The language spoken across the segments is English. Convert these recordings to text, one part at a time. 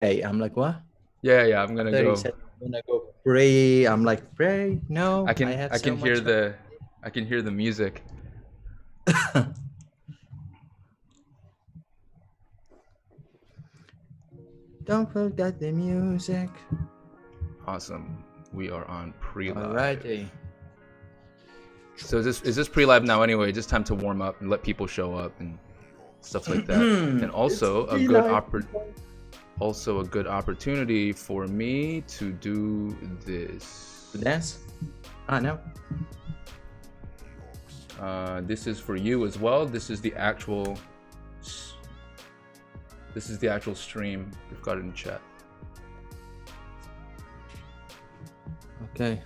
I'm like, what? Yeah, I'm gonna 30 go. said, I'm gonna go pray. I'm like, pray? No, I I can have I so can hear much. the music. Don't forget the music. Awesome. We are on pre-live. Alrighty. So is this pre-live now anyway? Just time to warm up and let people show up and stuff like that. And It's also a be good like opportunity for me to do this. dance. I know. This is for you as well. This is the actual stream. We've got it in chat. Okay.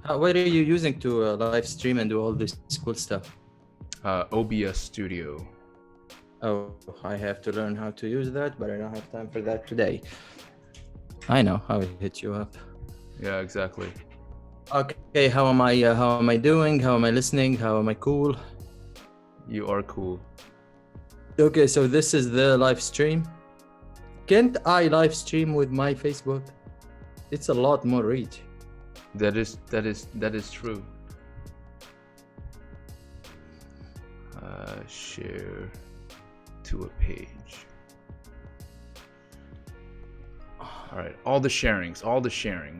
What are you using to live stream and do all this cool stuff? OBS Studio. Oh, I have to learn how to use that, but I don't have time for that today. I know how to hit you up. Yeah, exactly. Okay, how am I doing? How am I listening? How am I cool? You are cool. Okay, so this is the live stream. Can't I live stream with my Facebook? It's a lot more reach. That is true. Share to a page. All right, all the sharing.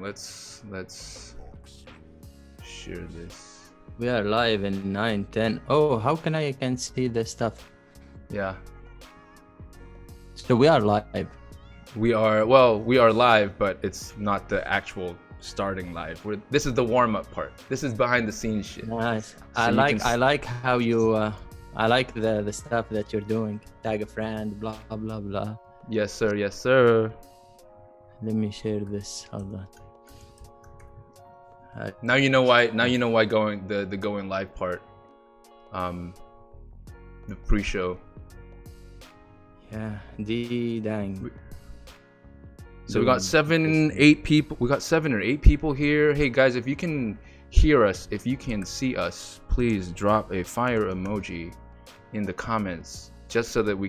Let's share this. We are live in 9:10. Oh, how can I can see this stuff? Yeah. So we are live. We are live, but it's not the actual starting live. This is the warm-up part. This is behind the scenes shit. Nice. So I like how you I like the stuff that you're doing. Tag a friend, blah blah blah. Yes sir, yes sir. Let me share this. Hold on. Now you know why going the going live part. The pre-show. Yeah, dang. So we got 7 or 8 people here. Hey guys, if you can hear us, if you can see us, please drop a fire emoji in the comments, just so that we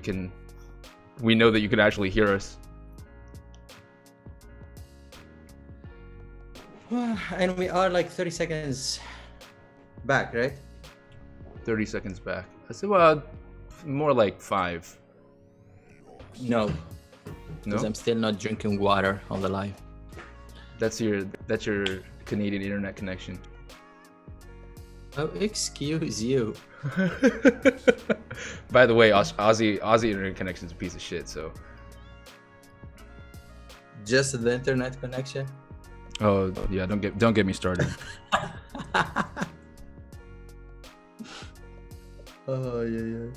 know that you can actually hear us. And we are like 30 seconds back, right? 30 seconds back. I said, well, more like 5. No. No? Because I'm still not drinking water on the live. That's your Canadian internet connection. Oh, excuse you. By the way, Aussie internet connection is a piece of shit. So. Just the internet connection. Oh yeah, don't get me started. Oh yeah.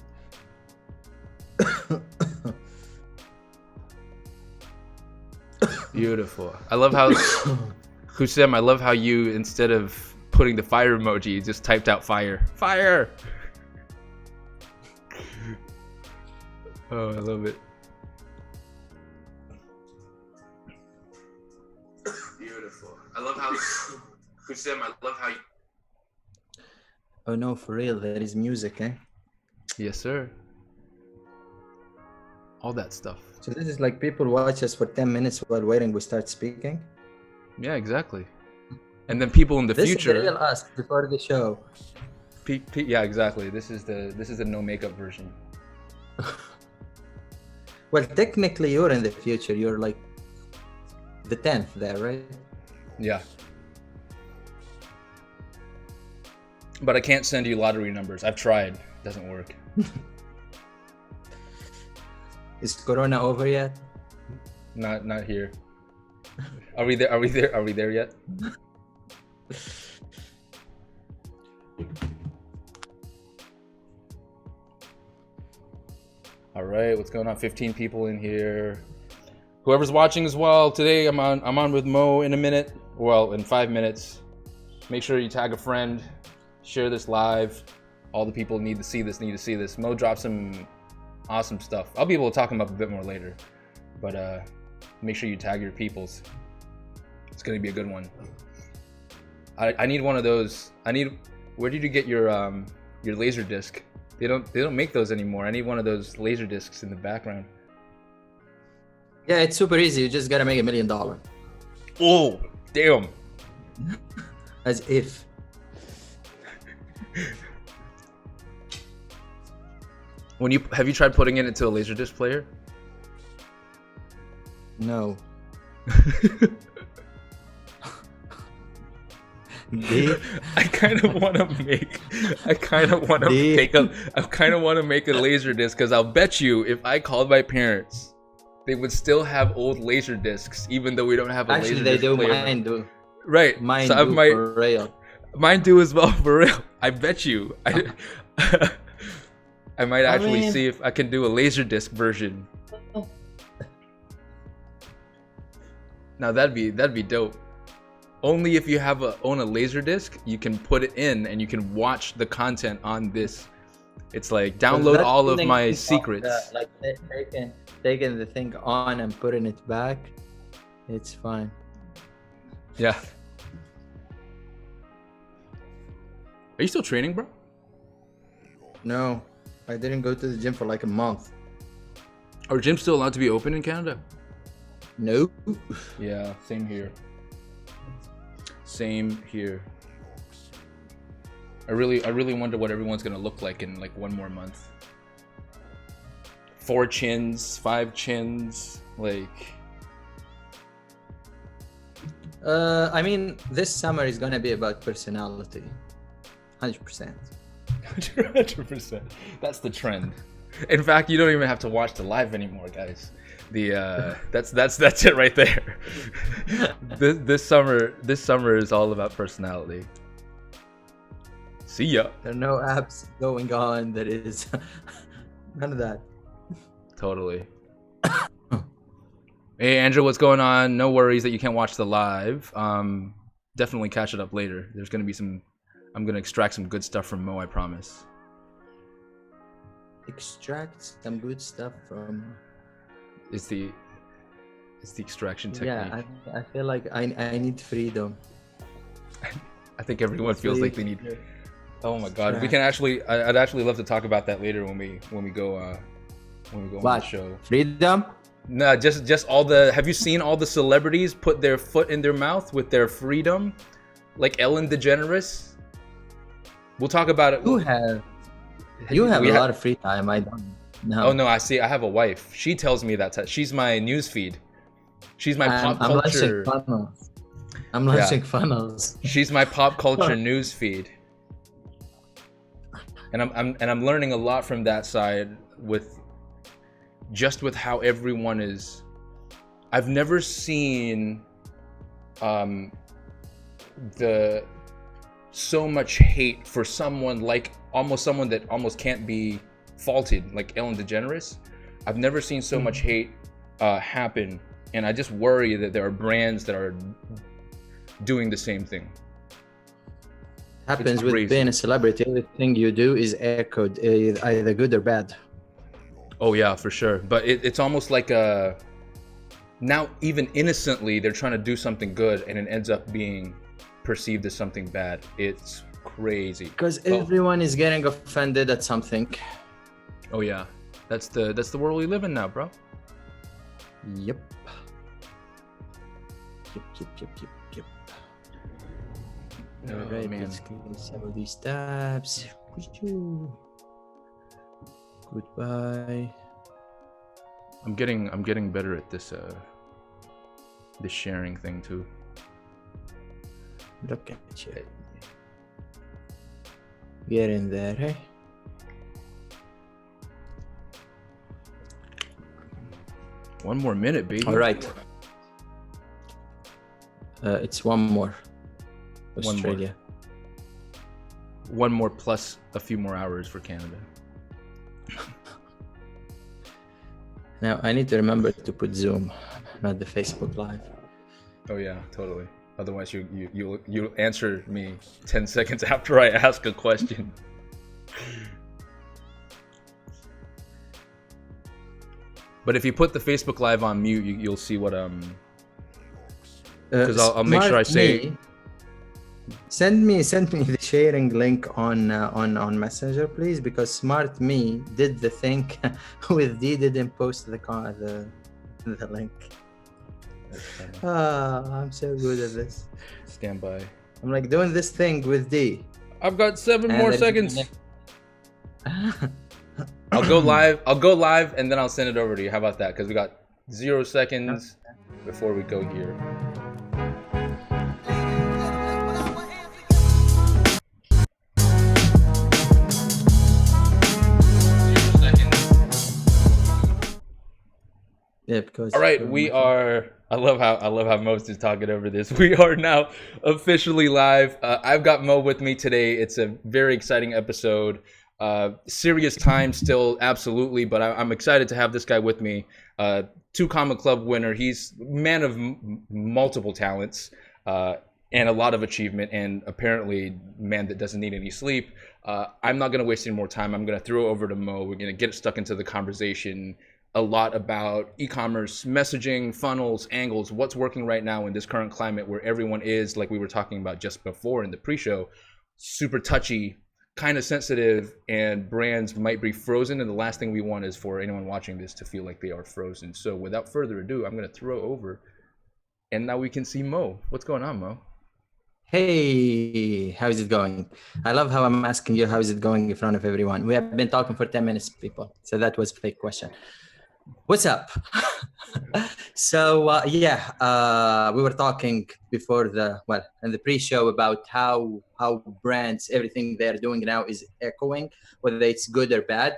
Beautiful. I love how Hussein, I love how you, instead of putting the fire emoji, you just typed out fire. Fire! Oh, I love it. Beautiful. I love how Hussein, I love how you... Oh no, for real, there is music, eh? Yes, sir. All that stuff. So this is like people watch us for 10 minutes while waiting we start speaking. Yeah, exactly. And then people in the future. This is the real us before the show. Yeah, exactly. This is the no makeup version. Well, technically you're in the future. You're like the 10th there, right? Yeah. But I can't send you lottery numbers. I've tried. It doesn't work. Is Corona over yet? Not here. Are we there yet? All right, what's going on? 15 people in here. Whoever's watching as well, today I'm on with Mo in a minute. Well, in 5 minutes. Make sure you tag a friend, share this live. All the people need to see this. Mo dropped some awesome stuff. I'll be able to talk him up a bit more later, but make sure you tag your peoples. It's gonna be a good one. I need one of those. Where did you get your laser disc? They don't make those anymore. I need one of those laser discs in the background. Yeah, it's super easy. You just gotta make $1 million. Oh, damn. As if. Have you tried putting it into a Laserdisc player? No. I kind of want to make a Laserdisc, because I'll bet you if I called my parents, they would still have old Laserdiscs, even though we don't have a Laserdisc player. Actually, they do. Mine do. Right. Mine so do for real. Mine do as well, for real. I bet you. I might actually see if I can do a Laserdisc version. Now that'd be dope. Only if you own a Laserdisc, you can put it in and you can watch the content on this. It's like download all of my secrets. Like taking the thing on and putting it back, it's fine. Yeah. Are you still training, bro? No, I didn't go to the gym for like a month. Are gyms still allowed to be open in Canada? Nope. Yeah, same here. Same here. I really wonder what everyone's gonna look like in like one more month. 4 chins, 5 chins, like. I mean, this summer is gonna be about personality. 100%. 100%. That's the trend. In fact, you don't even have to watch the live anymore, guys. That's it right there. this summer is all about personality. See ya. There are no apps going on that is none of that. Totally. Hey Andrew, what's going on? No worries that you can't watch the live. Definitely catch it up later. There's gonna be I'm gonna extract some good stuff from Mo, I promise. Extract some good stuff from. It's the extraction technique. Yeah, I feel like I need freedom. I think everyone feels like they need. Oh my god, we can actually. I'd actually love to talk about that later when we go on the show. Freedom? No, just all the. Have you seen all the celebrities put their foot in their mouth with their freedom, like Ellen DeGeneres? We'll talk about it. You have a lot of free time. I don't. No. Oh no, I see. I have a wife. She tells me that she's my news feed. She's my pop culture. I'm launching funnels. She's my pop culture news feed, and I'm learning a lot from that side with how everyone is. I've never seen so much hate for someone like someone that almost can't be faulted, like Ellen DeGeneres. I've never seen so much hate happen, and I just worry that there are brands that are doing the same thing. Happens with being a celebrity. Everything you do is echoed, either good or bad. Oh yeah, for sure. But it's almost like now even innocently they're trying to do something good, and it ends up being perceived as something bad. It's crazy. Because everyone is getting offended at something. Oh yeah, that's the world we live in now, bro. Yep. All right, man. Let's clean some of these tabs. Goodbye. I'm getting better at this sharing thing too. Look at you. Get in there, hey? One more minute, baby. All right. It's one more. Australia. One more plus a few more hours for Canada. Now I need to remember to put Zoom, not the Facebook Live. Oh yeah, totally. Otherwise you'll answer me 10 seconds after I ask a question. But if you put the Facebook Live on mute, you'll see what because I'll make sure I say. Send me the sharing link on Messenger, please, because Smart Me did the thing with D didn't post the the link. That's funny. I'm so good at this. Stand by. I'm like doing this thing with D. I've got 7 And more there's no seconds. link. I'll go live. I'll go live and then I'll send it over to you. How about that? Because we got 0 seconds before we go here. Yeah, because all right, we are. I love how Mo's is talking over this. We are now officially live. I've got Mo with me today. It's a very exciting episode. Serious time still, absolutely, but I'm excited to have this guy with me. 2 Comma Club winner. He's man of multiple talents and a lot of achievement, and apparently man that doesn't need any sleep. I'm not going to waste any more time. I'm going to throw it over to Mo. We're going to get stuck into the conversation. A lot about e-commerce, messaging, funnels, angles, what's working right now in this current climate where everyone is, like we were talking about just before in the pre-show, super touchy, kind of sensitive, and brands might be frozen. And the last thing we want is for anyone watching this to feel like they are frozen. So without further ado, I'm going to throw over. And now we can see Mo. What's going on, Mo? Hey, how is it going? I love how I'm asking you how is it going in front of everyone. We have been talking for 10 minutes, people. So that was a fake question. What's up? So we were talking before in the pre-show about how brands, everything they're doing now is echoing, whether it's good or bad.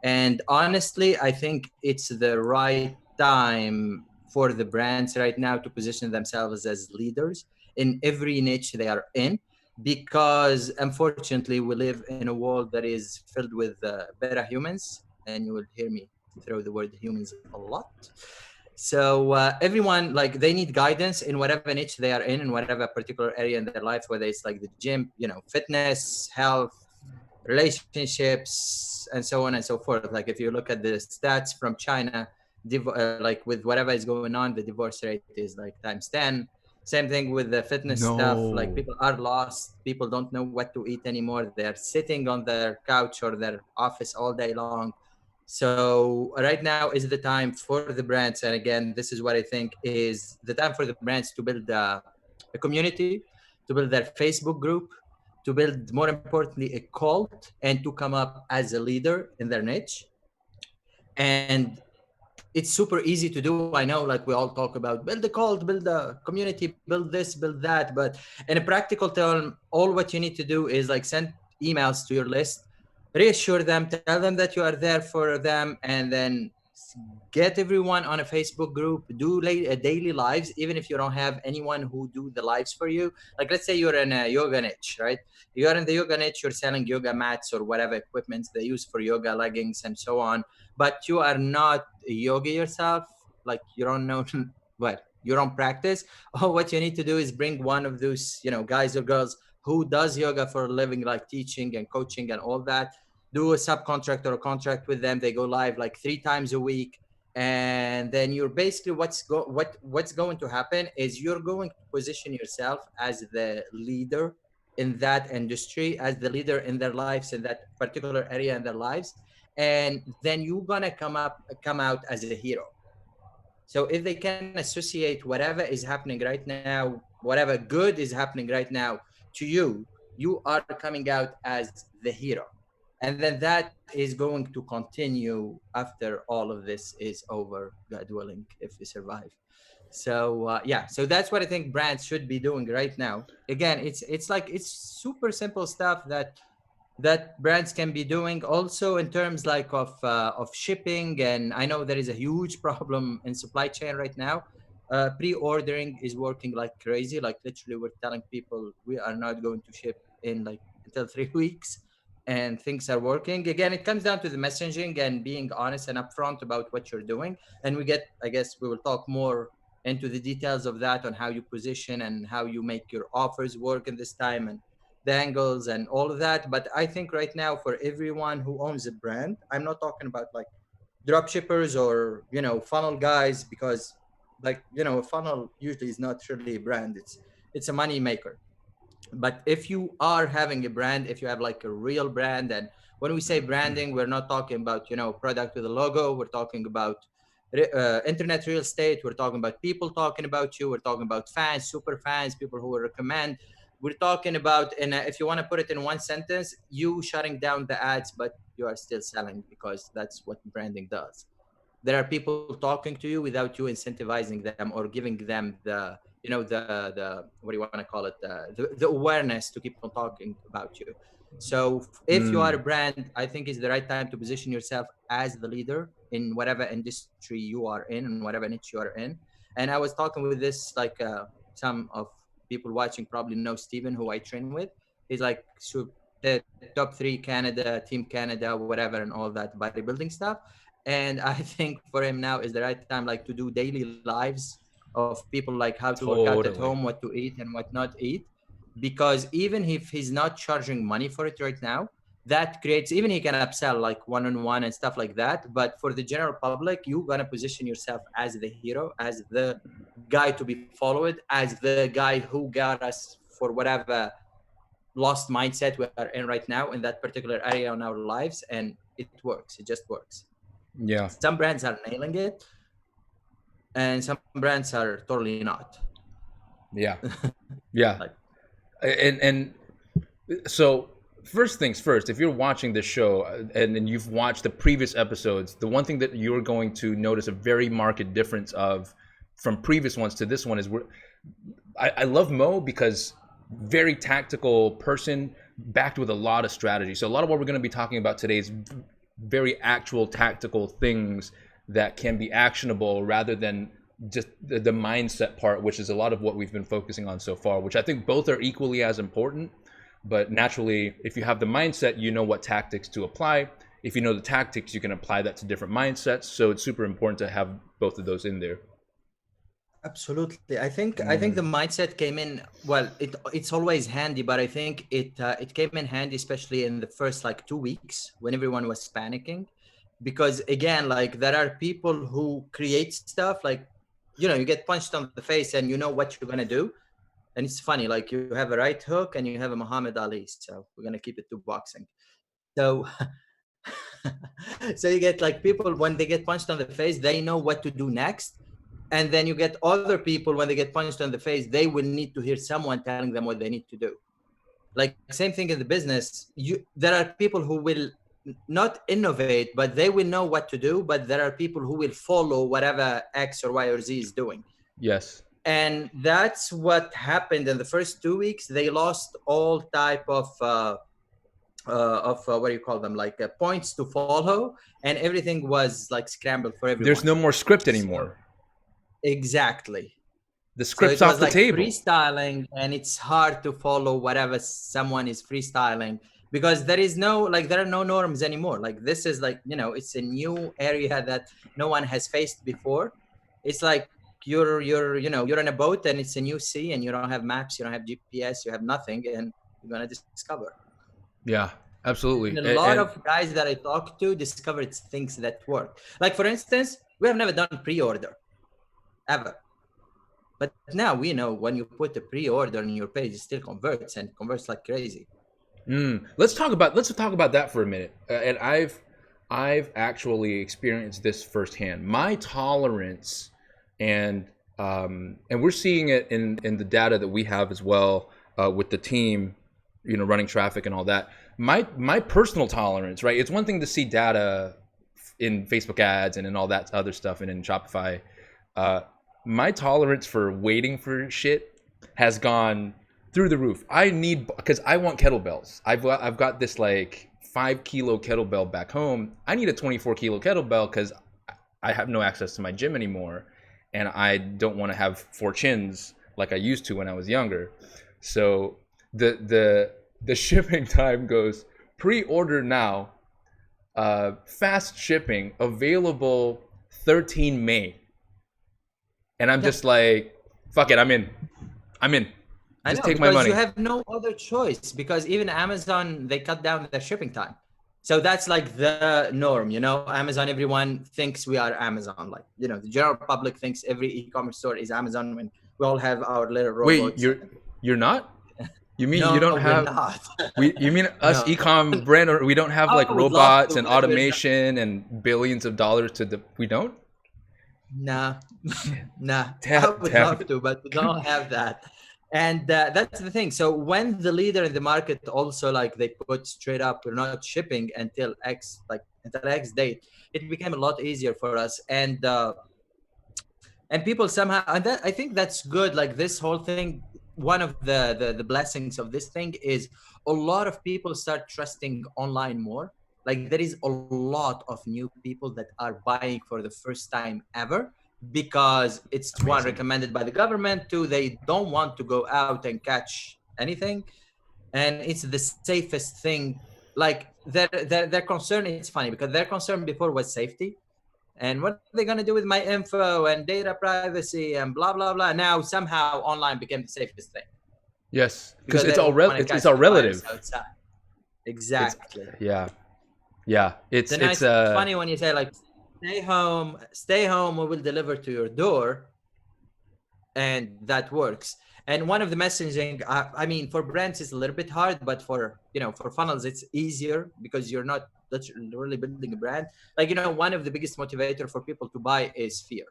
And honestly, I think it's the right time for the brands right now to position themselves as leaders in every niche they are in, because unfortunately we live in a world that is filled with beta humans, and you will hear me throw the word humans a lot. So everyone, like, they need guidance in whatever niche they are in whatever particular area in their life, whether it's like the gym, fitness, health, relationships, and so on and so forth. Like if you look at the stats from China, like with whatever is going on, the divorce rate is like times 10. Same thing with the fitness stuff. Like people are lost. People don't know what to eat anymore. They're sitting on their couch or their office all day long. So right now is the time for the brands. And again, this is what I think is the time for the brands to build a community, to build their Facebook group, to build, more importantly, a cult, and to come up as a leader in their niche. And it's super easy to do. I know, like, we all talk about build a cult, build a community, build this, build that. But in a practical term, all what you need to do is like send emails to your list, reassure them, tell them that you are there for them, and then get everyone on a Facebook group, do daily lives, even if you don't have anyone who do the lives for you. Like, let's say you're in a yoga niche, right? You're in the yoga niche, you're selling yoga mats or whatever equipment they use for yoga, leggings, and so on. But you are not a yogi yourself. Like, you don't know what, you don't practice. Oh, what you need to do is bring one of those, guys or girls who does yoga for a living, like teaching and coaching and all that. Do a subcontract or a contract with them. They go live like 3 times a week. And then you're basically what's going to happen is you're going to position yourself as the leader in that industry, as the leader in their lives, in that particular area in their lives. And then you're gonna come out as a hero. So if they can associate whatever is happening right now, whatever good is happening right now to you, you are coming out as the hero. And then that is going to continue after all of this is over, God willing, if we survive. So so that's what I think brands should be doing right now. Again, it's super simple stuff that brands can be doing. Also in terms like of shipping, and I know there is a huge problem in supply chain right now. Pre-ordering is working like crazy. Like literally we're telling people we are not going to ship in like until 3 weeks, and things are working. Again, it comes down to the messaging and being honest and upfront about what you're doing. And I guess we will talk more into the details of that, on how you position and how you make your offers work in this time, and the angles and all of that. But I think right now, for everyone who owns a brand, I'm not talking about like drop shippers or funnel guys, because like a funnel usually is not really a brand. It's a money maker. But if you are having a brand, if you have like a real brand, and when we say branding, we're not talking about product with a logo. We're talking about internet real estate. We're talking about people talking about you. We're talking about fans, super fans, people who will recommend. We're talking about, and if you want to put it in one sentence, you shutting down the ads, but you are still selling, because that's what branding does. There are people talking to you without you incentivizing them or giving them the, the what do you want to call it, the awareness to keep on talking about you. So if you are a brand, I think it's the right time to position yourself as the leader in whatever industry you are in and whatever niche you are in. And I was talking with this, like, some of people watching probably know Steven, who I train with. He's like the top 3 Canada, Team Canada, whatever, and all that bodybuilding stuff. And I think for him now is the right time, like, to do daily lives of people, like how to work out at home, what to eat and what not eat. Because even if he's not charging money for it right now, that creates, even he can upsell like one-on-one and stuff like that. But for the general public, you're going to position yourself as the hero, as the guy to be followed, as the guy who got us for whatever lost mindset we are in right now in that particular area in our lives. And it works. It just works. Yeah. Some brands are nailing it and some brands are totally not. Yeah. Yeah. And so first things first, if you're watching this show and you've watched the previous episodes, the one thing that you're going to notice a very marked difference of from previous ones to this one is I love Mo because very tactical person backed with a lot of strategy. So a lot of what we're going to be talking about today is very actual tactical things that can be actionable rather than just the mindset part, which is a lot of what we've been focusing on so far, which I think both are equally as important. But naturally, if you have the mindset, you know what tactics to apply. If you know the tactics, you can apply that to different mindsets. So it's super important to have both of those in there. Absolutely. I think the mindset came in, well, it's always handy, but I think it came in handy, especially in the first like 2 weeks when everyone was panicking. Because again, like, there are people who create stuff like, you get punched on the face and you know what you're going to do. And it's funny, like, you have a right hook and you have a Muhammad Ali. So we're going to keep it to boxing. So, so you get like people, when they get punched on the face, they know what to do next. And then you get other people, when they get punched on the face, they will need to hear someone telling them what they need to do. Like, same thing in the business. There are people who will not innovate, but they will know what to do. But there are people who will follow whatever X or Y or Z is doing. Yes. And that's what happened in the first 2 weeks. They lost all type of what do you call them? Like points to follow, and everything was like scrambled for everyone. There's no more script anymore. Exactly. The script's off the table. Freestyling, and it's hard to follow whatever someone is freestyling because there is no, like, there are no norms anymore. Like, this is like, it's a new area that no one has faced before. It's like you're in a boat and it's a new sea and you don't have maps, you don't have GPS, you have nothing, and you're going to discover. Yeah, absolutely. And a lot of guys that I talk to discovered things that work. Like, for instance, we have never done pre-order ever. But now we know when you put a pre-order on your page, it still converts and converts like crazy. Let's talk about that for a minute. And I've actually experienced this firsthand. My tolerance and we're seeing it in the data that we have as well with the team, running traffic and all that. My personal tolerance, right? It's one thing to see data in Facebook ads and in all that other stuff and in Shopify. My tolerance for waiting for shit has gone through the roof. Because I want kettlebells. I've got this like 5 kilo kettlebell back home. I need a 24 kilo kettlebell because I have no access to my gym anymore, and I don't want to have 4 chins like I used to when I was younger. So the shipping time goes pre-order now, fast shipping available 13 May. And I'm just like, fuck it, I'm in. Just take my money. You have no other choice because even Amazon, they cut down their shipping time. So that's like the norm, Amazon, everyone thinks we are Amazon. Like, the general public thinks every e-commerce store is Amazon when we all have our little robots. Wait, you're not? You mean no, you don't have? You mean us e-com brand? Or we don't have like robots and automation and billions of dollars we don't? Nah, nah. I Damn, would damn. love to, but we don't have that. And that's the thing. So when the leader in the market also like they put straight up, we're not shipping until until X date, it became a lot easier for us. And people somehow, and that I think that's good. Like this whole thing, one of the blessings of this thing is a lot of people start trusting online more. Like there is a lot of new people that are buying for the first time ever because it's one, Amazing. recommended by the government, two, they don't want to go out and catch anything, and it's the safest thing. Like their concern, it's funny because their concern before was safety, and what are they going to do with my info and data privacy and blah blah blah. Now somehow online became the safest thing Yes, because because they don't want to it's catch all the virus relative. outside. It's Exactly. yeah. The nice, funny when you say like stay home, we will deliver to your door, and that works. And one of the messaging, I mean, for brands it's a little bit hard, but for for funnels it's easier because you're not really building a brand. Like one of the biggest motivator for people to buy is fear,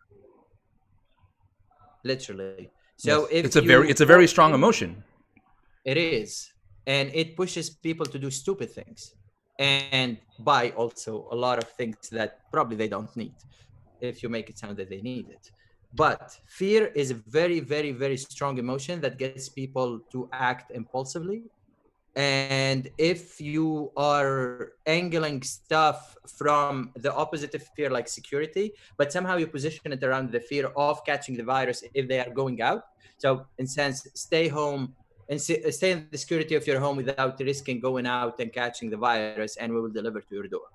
literally. So Yes, if it's a very strong emotion. it is, and it pushes people to do stupid things and buy also a lot of things that probably they don't need if you make it sound that they need it. But fear is a very, very, very strong emotion that gets people to act impulsively. And if you are angling stuff from the opposite of fear, like security, but somehow you position it around the fear of catching the virus if they are going out. So in sense, stay home and stay in the security of your home without risking going out and catching the virus, and we will deliver to your door.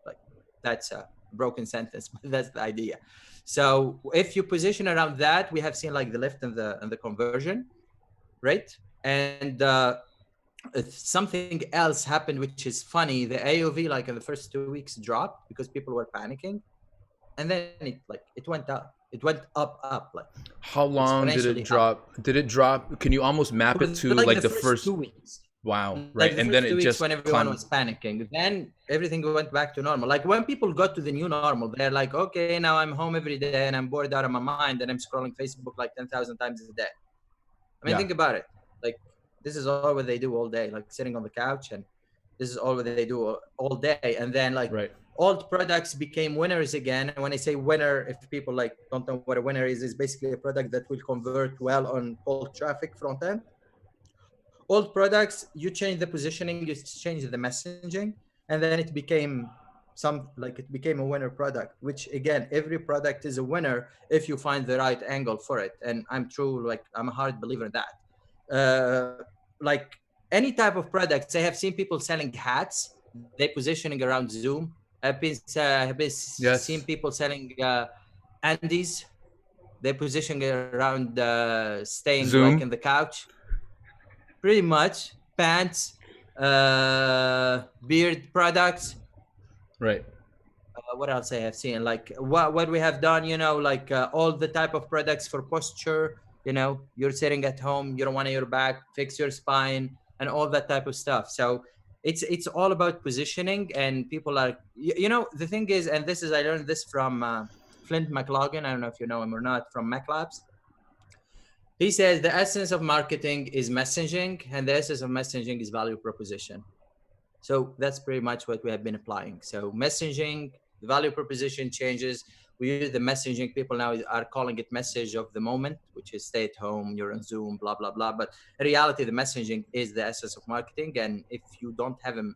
Like that's a broken sentence, but that's the idea. So if you position around that, we have seen like the lift and the conversion, right? And something else happened which is funny. The AOV like in the first 2 weeks dropped because people were panicking, and then it went up. It went up like How long did it exponentially up. drop? Did it drop? Can you almost map it With to like like the the first first? 2 weeks, Wow, like right, the and first then two it weeks just when everyone climbed. was panicking, then everything went back to normal. Like when people got to the new normal, they're like, okay, now I'm home every day and I'm bored out of my mind and I'm scrolling Facebook like 10,000 times a day. I mean, Yeah, think about it. Like this is all what they do all day, like sitting on the couch, and this is all what they do all day. And then like right. old products became winners again. And when I say winner, if people like don't know what a winner is basically a product that will convert well on cold traffic front end. Old products, you change the positioning, you change the messaging, and then it became it became a winner product, which again, every product is a winner if you find the right angle for it. And I'm a hard believer in that. Like any type of products, I have seen people selling hats, they positioning around Zoom. I've been seen Yes, people selling Andes, they positioning around staying like Zoom. in the couch, pretty much. Pants, beard products. Right. What else I have seen? Like what we have done, like all the type of products for posture. You're sitting at home, you don't want your back, fix your spine, and all that type of stuff. So it's all about positioning, and people are, the thing is, and this is I learned this from Flint McLaughlin. I don't know if you know him or not, from MacLabs. He says the essence of marketing is messaging, and the essence of messaging is value proposition. So that's pretty much what we have been applying. So messaging, the value proposition changes. We use the messaging. People now are calling it message of the moment, which is stay at home, you're on Zoom, blah, blah, blah. But in reality, the messaging is the essence of marketing. And if you don't have them,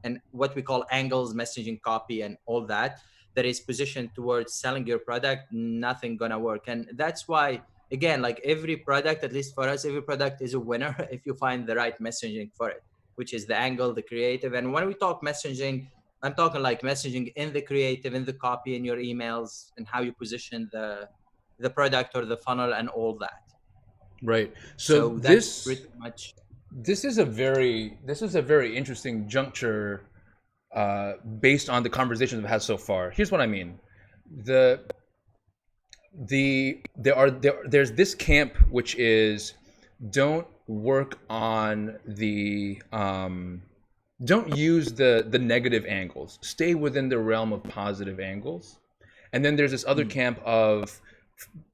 and what we call angles, messaging copy, and all that is positioned towards selling your product, nothing gonna work. And that's why, again, like every product, at least for us, every product is a winner if you find the right messaging for it, which is the angle, the creative. And when we talk messaging, I'm talking like messaging in the creative, in the copy, in your emails, and how you position the product or the funnel and all that. Right. So So that's pretty much. this is a very interesting juncture based on the conversations we've had so far. Here's what I mean. The there's this camp which is don't work on the don't use the negative angles. Stay within the realm of positive angles. And then there's this other camp of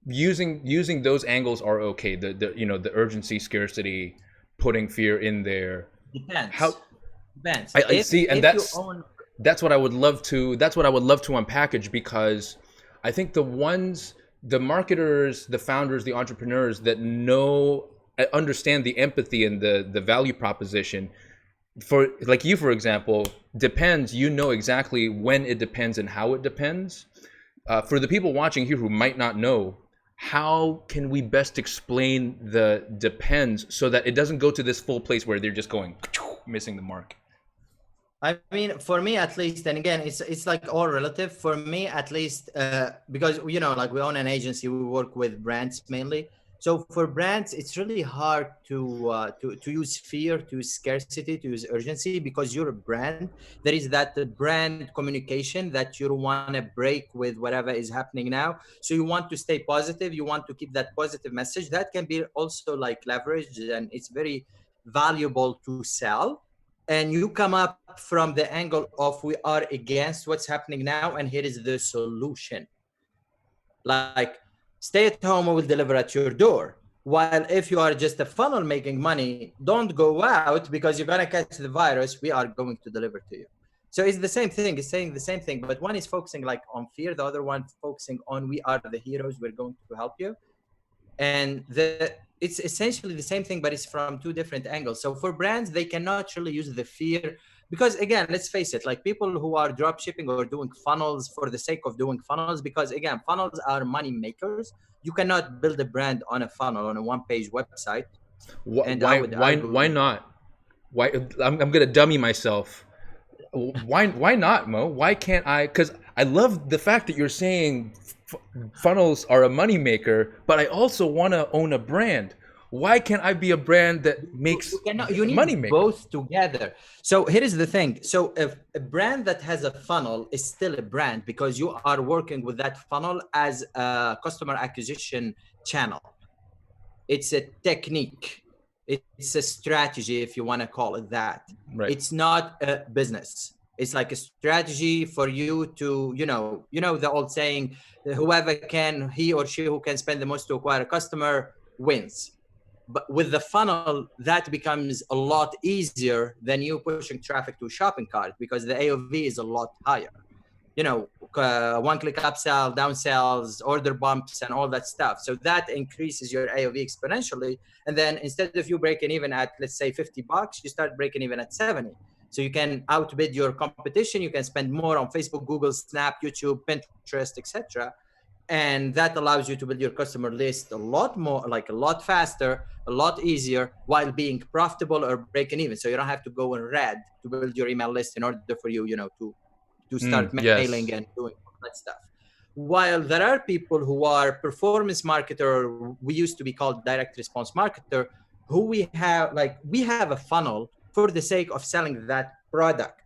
using those angles are okay. The urgency, scarcity, putting fear in there. Depends. How Depends. I see, and if you own, that's what I would love to unpackage, because I think the marketers, the founders, the entrepreneurs that understand the empathy and the value proposition, for like you, for example, depends, exactly when it depends and how it depends. For the people watching here who might not know, how can we best explain the depends so that it doesn't go to this full place where they're just going missing the mark? I mean, for me at least, and again, it's like all relative. For me at least, because like we own an agency, we work with brands mainly. So for brands, it's really hard to use fear, to use scarcity, to use urgency, because you're a brand. There is that brand communication that you don't want to break with whatever is happening now. So you want to stay positive. You want to keep that positive message. That can be also like leverage, and it's very valuable to sell. And you come up from the angle of we are against what's happening now, and here is the solution. Like, stay at home, we will deliver at your door. While if you are just a funnel making money, don't go out because you're going to catch the virus. We are going to deliver to you. So it's the same thing. It's saying the same thing, but one is focusing like on fear. The other one focusing on we are the heroes. We're going to help you. And it's essentially the same thing, but it's from two different angles. So for brands, they cannot really use the fear, because again, let's face it, like people who are drop shipping or doing funnels for the sake of doing funnels, because again, funnels are money makers. You cannot build a brand on a funnel, on a one-page website. Why not? Why I'm gonna dummy myself. Why not, Mo? Why can't I? Because I love the fact that you're saying funnels are a moneymaker, but I also want to own a brand. Why can't I be a brand that makes you need money both together? So here is the thing. So if a brand that has a funnel is still a brand, because you are working with that funnel as a customer acquisition channel. It's a technique. It's a strategy, if you want to call it that. Right. It's not a business. It's like a strategy for you to, the old saying, whoever can, he or she who can spend the most to acquire a customer wins. But with the funnel, that becomes a lot easier than you pushing traffic to a shopping cart, because the AOV is a lot higher. One-click upsell, downsells, order bumps, and all that stuff. So that increases your AOV exponentially. And then instead of you breaking even at, let's say, $50, you start breaking even at 70. So you can outbid your competition. You can spend more on Facebook, Google, Snap, YouTube, Pinterest, etc. And that allows you to build your customer list a lot more, like a lot faster, a lot easier, while being profitable or breaking even. So you don't have to go in red to build your email list in order for you, to start mailing and doing all that stuff. While there are people who are performance marketer, we used to be called direct response marketer, who we have a funnel for the sake of selling that product.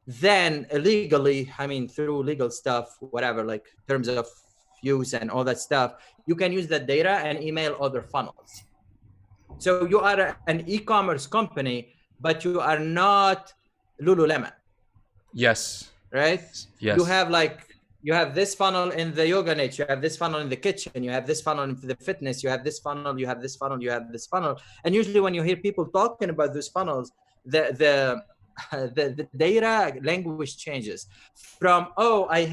Then illegally, through legal stuff, whatever, like terms of use and all that stuff, you can use that data and email other funnels. So you are an e-commerce company, but you are not Lululemon. Yes. Right? Yes. You have this funnel in the yoga niche, you have this funnel in the kitchen, you have this funnel in the fitness, you have this funnel, you have this funnel, you have this funnel. And usually when you hear people talking about those funnels, the data language changes from, I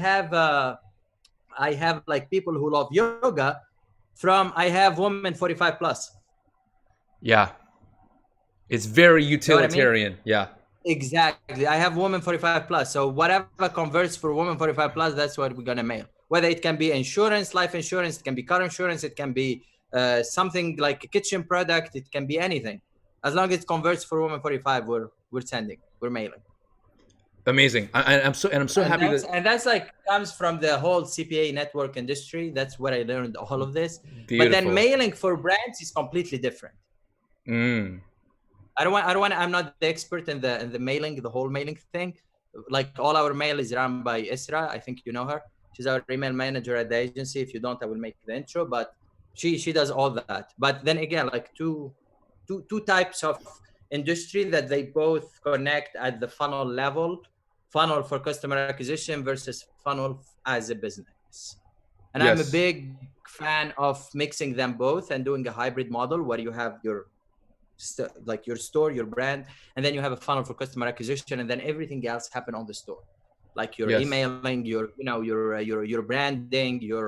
have like people who love yoga, from I have women 45 plus. Yeah. It's very utilitarian. Yeah. Exactly. I have women 45 plus. So whatever converts for women 45 plus, that's what we're going to mail. Whether it can be insurance, life insurance, it can be car insurance, it can be something like a kitchen product, it can be anything. As long as it converts for women 45, we're sending, we're mailing. Amazing. I'm so happy that. And that's like comes from the whole CPA network industry. That's where I learned all of this. Beautiful. But then mailing for brands is completely different. I don't want. I'm not the expert in the mailing, the whole mailing thing. Like all our mail is run by Isra. I think you know her. She's our email manager at the agency. If you don't, I will make the intro. But she does all that. But then again, like two types of industry that they both connect at the funnel level. funnel for customer acquisition versus funnel as a business. And Yes. I'm a big fan of mixing them both and doing a hybrid model where you have your like your store, your brand, and then you have a funnel for customer acquisition, and then everything else happen on the store, like your Yes. emailing, your your branding, your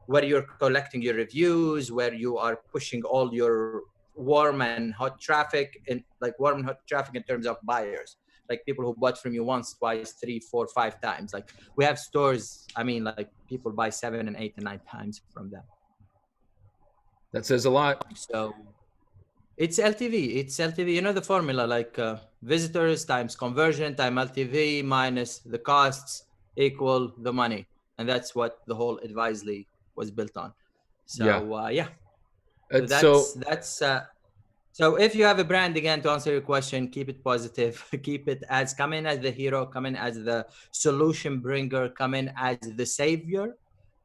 where you're collecting your reviews, where you are pushing all your warm and hot traffic, and like warm and hot traffic in terms of buyers, like people who bought from you once, twice, 3, 4, 5 times. Like we have stores, I mean, like people buy 7 and 8 and 9 times from them. That says a lot. So it's LTV. It's LTV. You know the formula, like visitors times conversion times LTV minus the costs equal the money, and that's what the whole Advisely was built on. So yeah. So if you have a brand, again, to answer your question, keep it positive, keep it as come in as the hero, come in as the solution bringer, come in as the savior,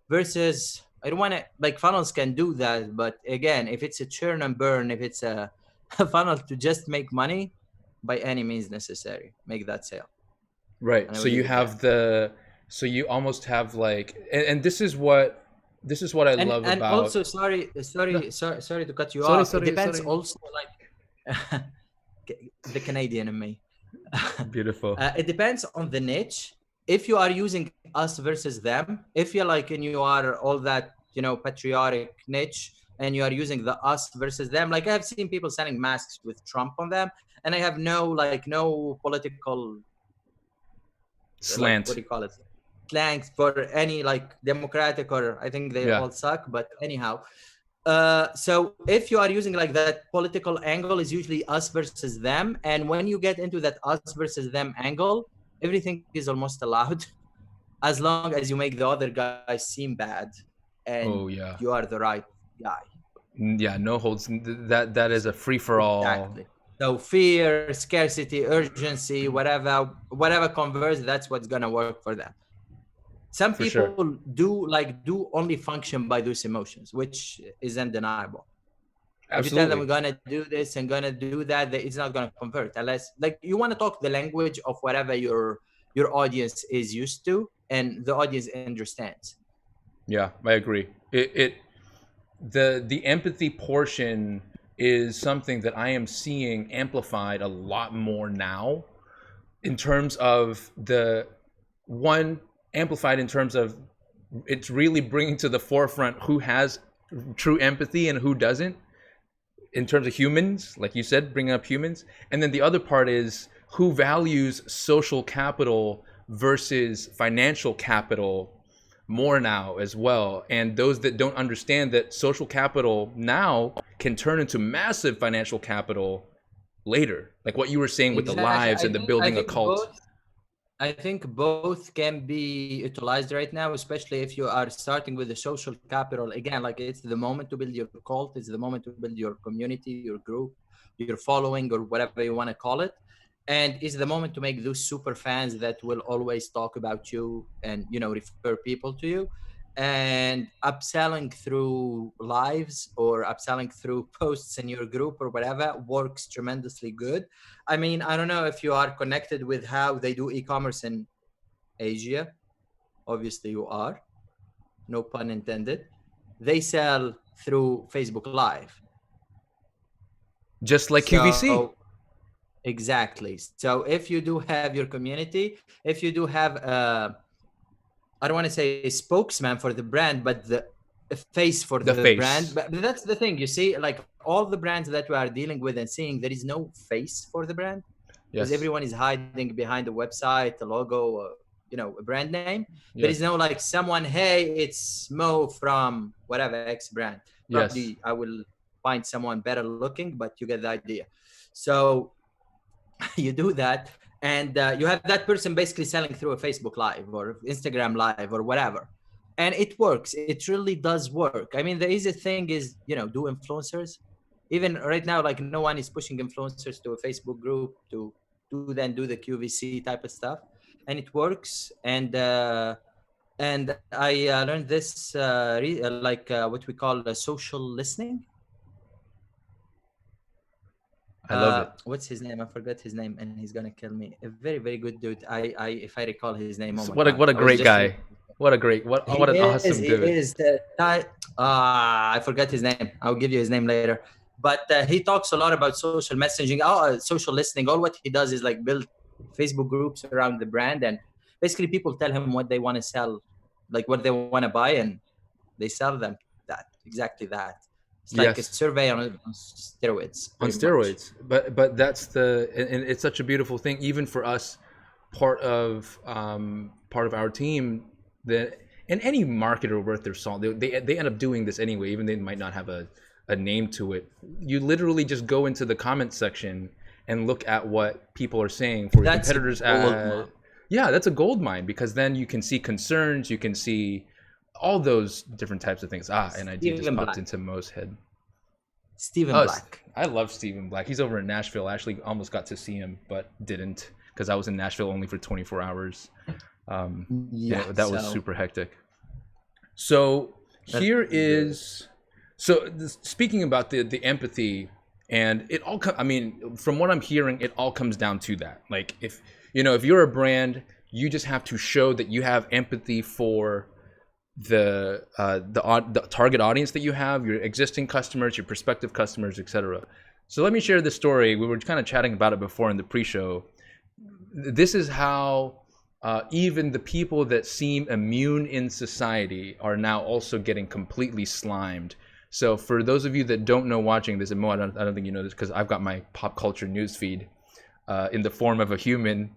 versus I don't want to, like, funnels can do that, but again, if it's a churn and burn, if it's a funnel to just make money, by any means necessary, make that sale. Right. So you have so you almost have like, and this is what I love and about. also, sorry to cut you off. It depends also, like the Canadian in me. Beautiful. It depends on the niche. If you are using us versus them, if you're like, and you are all that, patriotic niche, and you are using the us versus them, like I have seen people selling masks with Trump on them, and I have no political slant. What do you call it? Slangs for any like democratic, or I think they all suck. But anyhow, so if you are using like that political angle, is usually us versus them, and when you get into that us versus them angle, everything is almost allowed, as long as you make the other guys seem bad, and you are the right guy. Yeah, no holds. That is a free for all. Exactly. So fear, scarcity, urgency, whatever converts, that's what's gonna work for them. Some people do only function by those emotions, which is undeniable. Absolutely. If you tell them we're gonna do this and gonna do that, it's not gonna convert unless, like, you want to talk the language of whatever your audience is used to and the audience understands. Yeah, I agree. The empathy portion is something that I am seeing amplified a lot more now, in terms of amplified in terms of it's really bringing to the forefront who has true empathy and who doesn't, in terms of humans, like you said, bringing up humans. And then the other part is who values social capital versus financial capital more now as well. And those that don't understand that social capital now can turn into massive financial capital later, like what you were saying with the lives and the building a cult. I think both can be utilized right now, especially if you are starting with the social capital. Again, like, it's the moment to build your cult, it's the moment to build your community, your group, your following, or whatever you want to call it. And it's the moment to make those super fans that will always talk about you and, refer people to you. And upselling through lives or upselling through posts in your group or whatever works tremendously good. I mean, I don't know if you are connected with how they do e-commerce in Asia. Obviously you are, no pun intended. They sell through Facebook Live. Just like QVC. Exactly. So if you do have your community, if you do have I don't want to say a spokesman for the brand, but the face for the brand. But that's the thing, you see, like all the brands that we are dealing with and seeing, there is no face for the brand, because everyone is hiding behind a website, a logo, a brand name. There is no like someone, hey, it's Mo from whatever X brand. Probably I will find someone better looking, but you get the idea. So you do that, and you have that person basically selling through a Facebook Live or Instagram Live or whatever, and it works. It really does work. I mean, the easy thing is, do influencers. Even right now, like, no one is pushing influencers to a Facebook group to do the QVC type of stuff, and it works. And I learned this what we call social listening. I love it. What's his name? I forgot his name, and he's gonna kill me. A very, very good dude. If I recall his name, oh my god, What a I was great just. guy. What He an is. awesome He dude. is. I forgot his name. I'll give you his name later. But he talks a lot about social messaging, social listening. All what he does is like build Facebook groups around the brand, and basically people tell him what they want to sell, like what they want to buy, and they sell them that exactly that. It's like a Yes. survey on steroids, On pretty much. steroids, but that's and it's such a beautiful thing, even for us, part of our team, that, and any marketer worth their salt, they end up doing this anyway, even they might not have a name to it. You literally just go into the comment section and look at what people are saying for your That's a competitors. gold mine. Yeah, that's a gold mine, because then you can see concerns, you can see all those different types of things. And I just Stephen popped Black. into Mo's head. Stephen Black. I love Stephen Black. He's over in Nashville. I actually almost got to see him, but didn't, because I was in Nashville only for 24 hours. That was super hectic. So here is, speaking about the empathy, and it all, I mean, from what I'm hearing, it all comes down to that. Like, if you're a brand, you just have to show that you have empathy for the target audience that you have, your existing customers, your prospective customers, etc. So let me share this story. We were kind of chatting about it before in the pre-show. This is how even the people that seem immune in society are now also getting completely slimed. So for those of you that don't know, watching this, and Mo, I don't think you know this, because I've got my pop culture news feed in the form of a human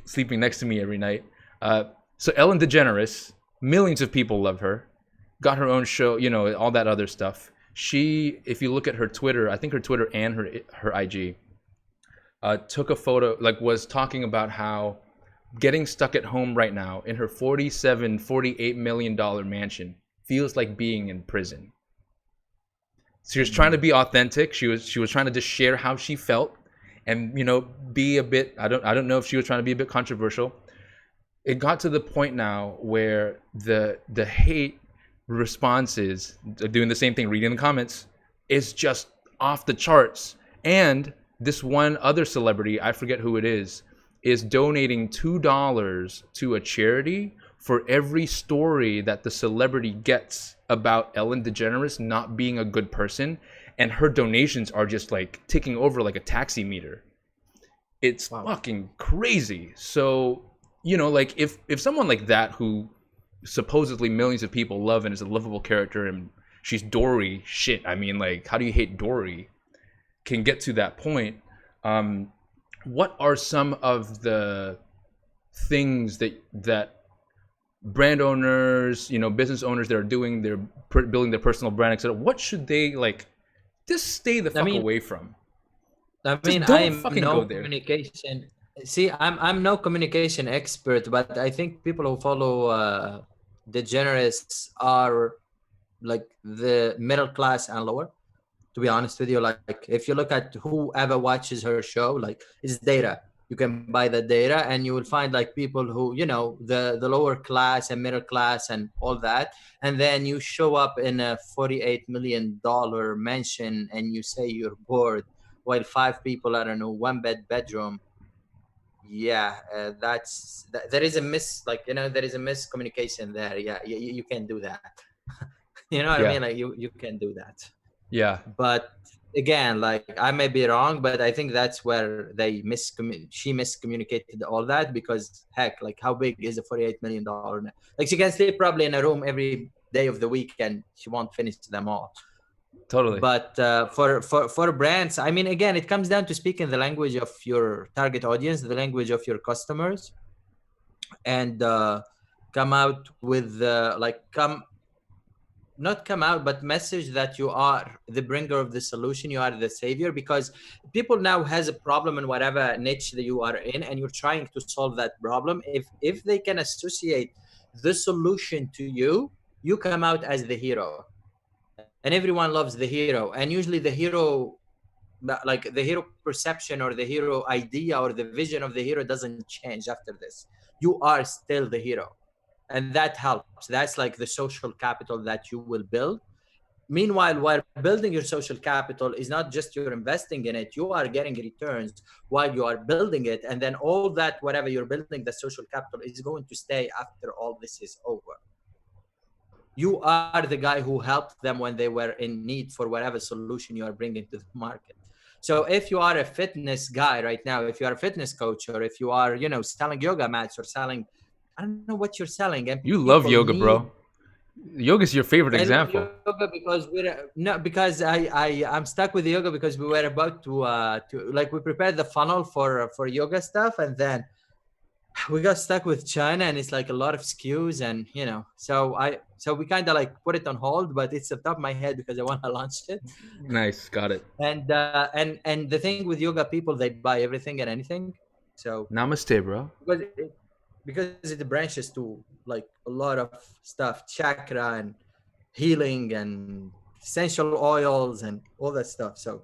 sleeping next to me every night. So Ellen DeGeneres, millions of people love her, got her own show, all that other stuff. She, if you look at her Twitter, I think her Twitter and her IG, took a photo, like was talking about how getting stuck at home right now in her $48 million mansion feels like being in prison. She was trying to be authentic. She was trying to just share how she felt, and be a bit, I don't know if she was trying to be a bit controversial. It got to the point now where the hate responses, doing the same thing, reading the comments, is just off the charts. And this one other celebrity, I forget who it is donating $2 to a charity for every story that the celebrity gets about Ellen DeGeneres not being a good person. And her donations are just like ticking over like a taxi meter. It's fucking crazy. So, like if someone like that, who supposedly millions of people love and is a lovable character, and she's Dory, shit, I mean, like, how do you hate Dory, can get to that point? What are some of the things that brand owners, business owners that are doing, they're building their personal brand, etc., what should they, like, just stay the fuck away from? I'm no communication. See, I'm no communication expert, but I think people who follow Degeneres are like the middle class and lower. To be honest with you, like if you look at whoever watches her show, like it's data. You can buy the data, and you will find like people who, the lower class and middle class and all that. And then you show up in a $48 million mansion and you say you're bored, while 5 people are in a 1-bedroom. Yeah, there is a there is a miscommunication there. Yeah, you can do that. You know what I mean? Like you can do that. Yeah. But again, like I may be wrong, but I think that's where she miscommunicated all that, because heck, like how big is a $48 million? Like she can sleep probably in a room every day of the week and she won't finish them all. Totally. But for brands, I mean, again, it comes down to speaking the language of your target audience, the language of your customers, and come out with not come out, but message that you are the bringer of the solution, you are the savior, because people now has a problem in whatever niche that you are in, and you're trying to solve that problem. If they can associate the solution to you, you come out as the hero, and everyone loves the hero. And usually the hero, like the hero perception or the hero idea or the vision of the hero doesn't change after this. You are still the hero. And that helps. That's like the social capital that you will build. Meanwhile, while building your social capital is not just you're investing in it, you are getting returns while you are building it. And then all that, whatever you're building, the social capital is going to stay after all this is over. You are the guy who helped them when they were in need for whatever solution you are bringing to the market. So if you are a fitness guy right now, if you are a fitness coach, or if you are, selling yoga mats or selling, I don't know what you're selling. And You love yoga, need, bro. Yoga's your favorite I love example. yoga because because I'm stuck with yoga because we were about to like, we prepared the funnel for yoga stuff, and then we got stuck with China, and it's like a lot of SKUs, and so we kind of like put it on hold, but it's on top of my head because I want to launch it. Nice, got it. And the thing with yoga people, they buy everything and anything. So Namaste, bro. because it branches to like a lot of stuff, chakra and healing and essential oils and all that stuff. So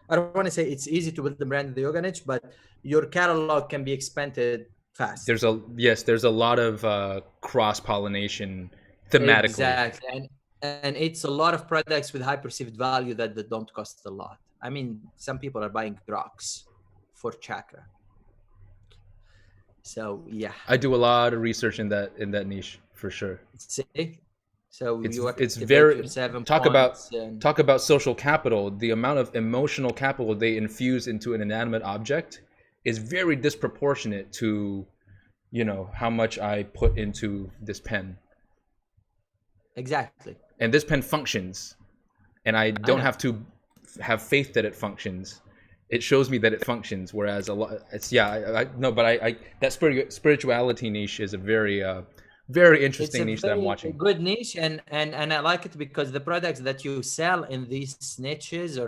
I don't want to say it's easy to build the brand in the yoga niche, but your catalog can be expanded fast. There's a lot of cross-pollination thematically. Exactly. And it's a lot of products with high perceived value that don't cost a lot. I mean, some people are buying rocks for chakra. So yeah, I do a lot of research in that niche for sure. See, so it's very talk about social capital. The amount of emotional capital they infuse into an inanimate object is very disproportionate to, how much I put into this pen. Exactly. And this pen functions, and I don't have to have faith that it functions. It shows me that it functions. Whereas that spirituality niche is a very very interesting niche that I'm watching. Good niche, and I like it because the products that you sell in these niches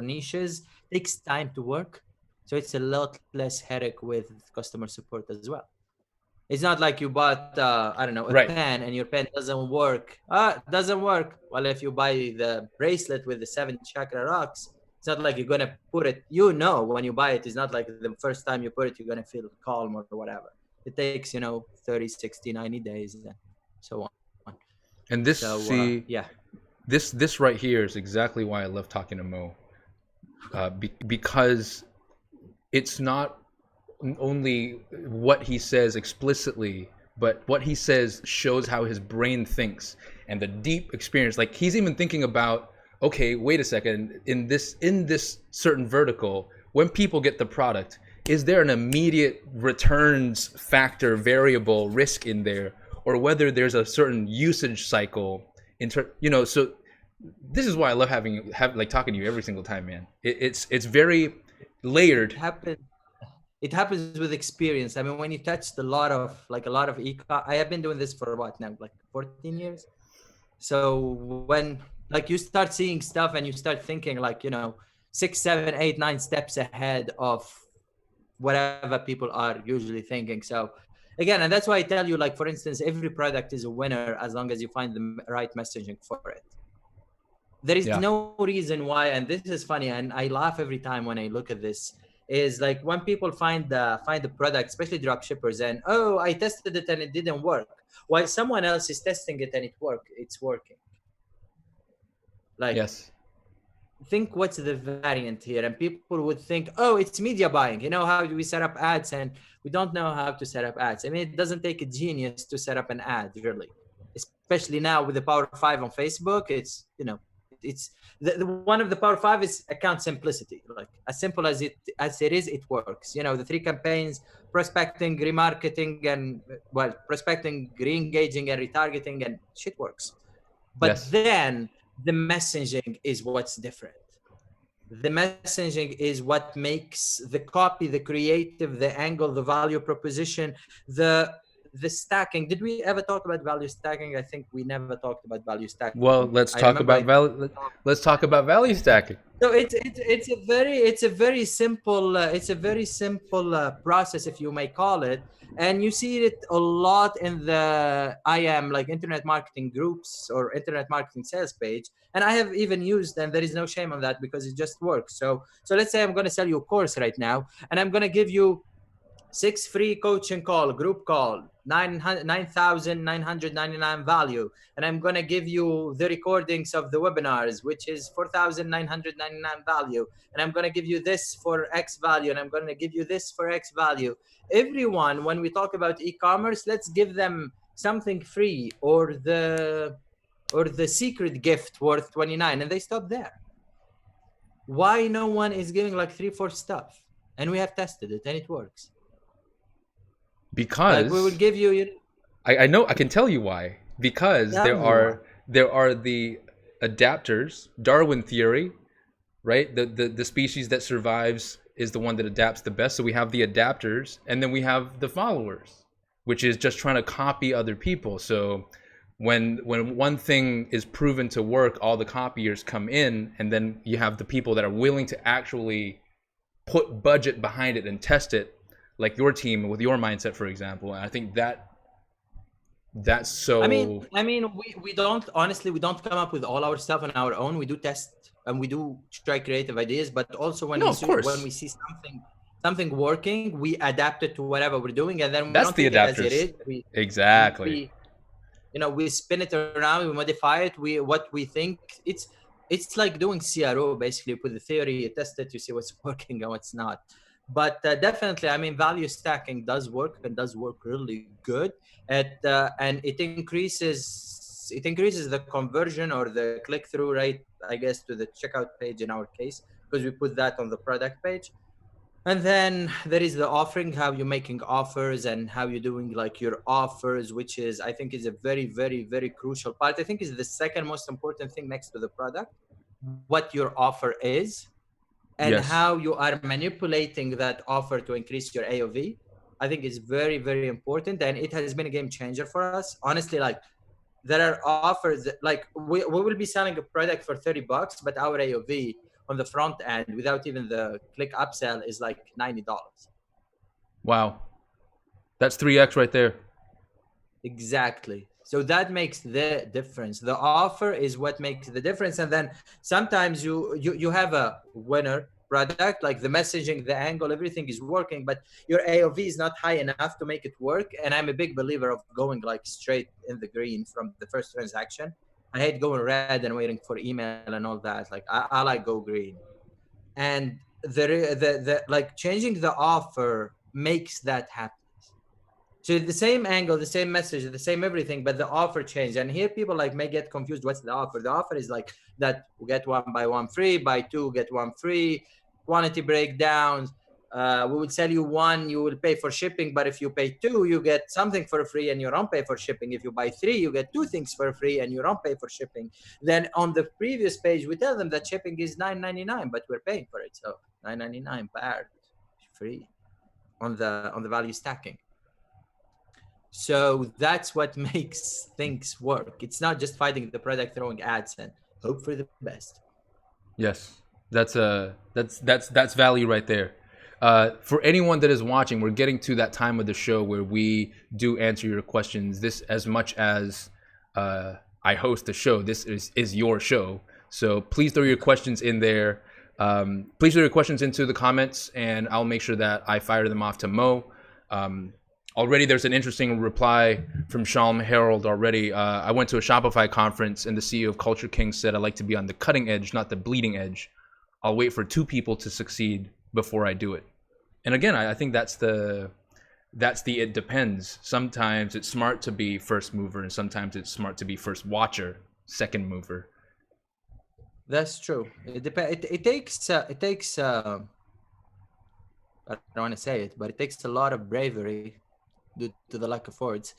takes time to work, so it's a lot less headache with customer support as well. It's not like you bought a pen and your pen doesn't work. Doesn't work. Well, if you buy the bracelet with the 7 chakra rocks, it's not like you're gonna put it. When you buy it, it's not like the first time you put it you're gonna feel calm or whatever. It takes 30, 60, 90 days and so on. And this this right here is exactly why I love talking to Mo, because it's not only what he says explicitly, but what he says shows how his brain thinks and the deep experience. Like, he's even thinking about, okay, wait a second, in this certain vertical, when people get the product, is there an immediate returns factor variable risk in there, or whether there's a certain usage cycle so this is why I love talking to you every single time, man. It's very layered. It happens with experience. I mean, when you touched a lot of I have been doing this for what now, like 14 years. So when you start seeing stuff and you start thinking 6, 7, 8, 9 steps ahead of whatever people are usually thinking. So again, and that's why I tell you, for instance, every product is a winner as long as you find the right messaging for it. There is no reason why, and this is funny, and I laugh every time when I look at this, is when people find the product, especially drop shippers, and I tested it and it didn't work, while someone else is testing it and it's working. Yes. Think what's the variant here, and people would think, it's media buying. How do we set up ads? And we don't know how to set up ads. I mean, it doesn't take a genius to set up an ad, really, especially now with the Power 5 on Facebook. It's the one of the Power 5 is account simplicity. As simple as it is, it works. The 3 campaigns: prospecting, remarketing, and prospecting, re-engaging, and retargeting, and shit works. But then the messaging is what's different. The messaging is what makes the copy, the creative, the angle, the value proposition, the stacking. Did we ever talk about value stacking? I think we never talked about value stacking. Well, let's talk about value stacking. So it's a very simple process, if you may call it, and you see it a lot in the internet marketing groups or internet marketing sales page. And I have even used, and there is no shame on that because it just works. So let's say I'm going to sell you a course right now, and I'm going to give you 6 free coaching call, group call, 9,999 value. And I'm going to give you the recordings of the webinars, which is 4,999 value. And I'm going to give you this for X value. And I'm going to give you this for X value. Everyone, when we talk about e-commerce, let's give them something free, or the secret gift worth 29, and they stop there. Why no one is giving like 3-4 stuff? And we have tested it and it works. Because like we will give you, I know, I can tell you why. Because there are the adapters, Darwin theory, right? The species that survives is the one that adapts the best. So we have the adapters, and then we have the followers, which is just trying to copy other people. So when one thing is proven to work, all the copiers come in, and then you have the people that are willing to actually put budget behind it and test it, like your team with your mindset, for example. And I think that's so. I mean, we don't come up with all our stuff on our own. We do test and we do try creative ideas, but also when we see something working, we adapt it to whatever we're doing, and then we that's don't the take adapters. it as it is. Exactly. We spin it around, we modify it. What we think, it's like doing CRO basically. With the theory, you test it, you see what's working and what's not. But definitely, I mean, value stacking does work, and does work really good. And it increases the conversion or the click-through rate, I guess, to the checkout page in our case, because we put that on the product page. And then there is the offering, how you're making offers and how you're doing like your offers, which is, I think, is a very, very, very crucial part. I think is the second most important thing next to the product, what your offer is, and how you are manipulating that offer to increase your AOV. I think is very, very important. And it has been a game changer for us. Honestly, like there are offers that, like we will be selling a product for $30, but our AOV on the front end without even the click upsell is like $90. Wow. That's 3x right there. Exactly. So that makes the difference. The offer is what makes the difference. And then sometimes you have a winner product, like the messaging, the angle, everything is working, but your AOV is not high enough to make it work. And I'm a big believer of going like straight in the green from the first transaction. I hate going red and waiting for email and all that. Like I like go green. And the like changing the offer makes that happen. So the same angle, the same message, the same everything, but the offer changed. And here people like may get confused. What's the offer? The offer is like that we get 1 buy 1 free, buy 2 get 1 free, quantity breakdowns. We will sell you 1, you will pay for shipping, but if you pay 2, you get something for free and you don't pay for shipping. If you buy 3, you get 2 things for free and you don't pay for shipping. Then on the previous page, we tell them that shipping is $9.99, but we're paying for it. So $9.99 per free on the value stacking. So that's what makes things work. It's not just fighting the product, throwing ads, and hope for the best. Yes, that's value right there. For anyone that is watching, we're getting to that time of the show where we do answer your questions. This, as much as I host the show, this is your show. So please throw your questions in there. Please throw your questions into the comments, and I'll make sure that I fire them off to Mo. Already there's an interesting reply from Shalom Harold already. I went to a Shopify conference and the CEO of Culture King said, I like to be on the cutting edge, not the bleeding edge. I'll wait for 2 people to succeed before I do it. And again, I think that's the it depends. Sometimes it's smart to be first mover, and sometimes it's smart to be first watcher, second mover. That's true. It takes I don't want to say it, but it takes a lot of bravery, due to the lack of words,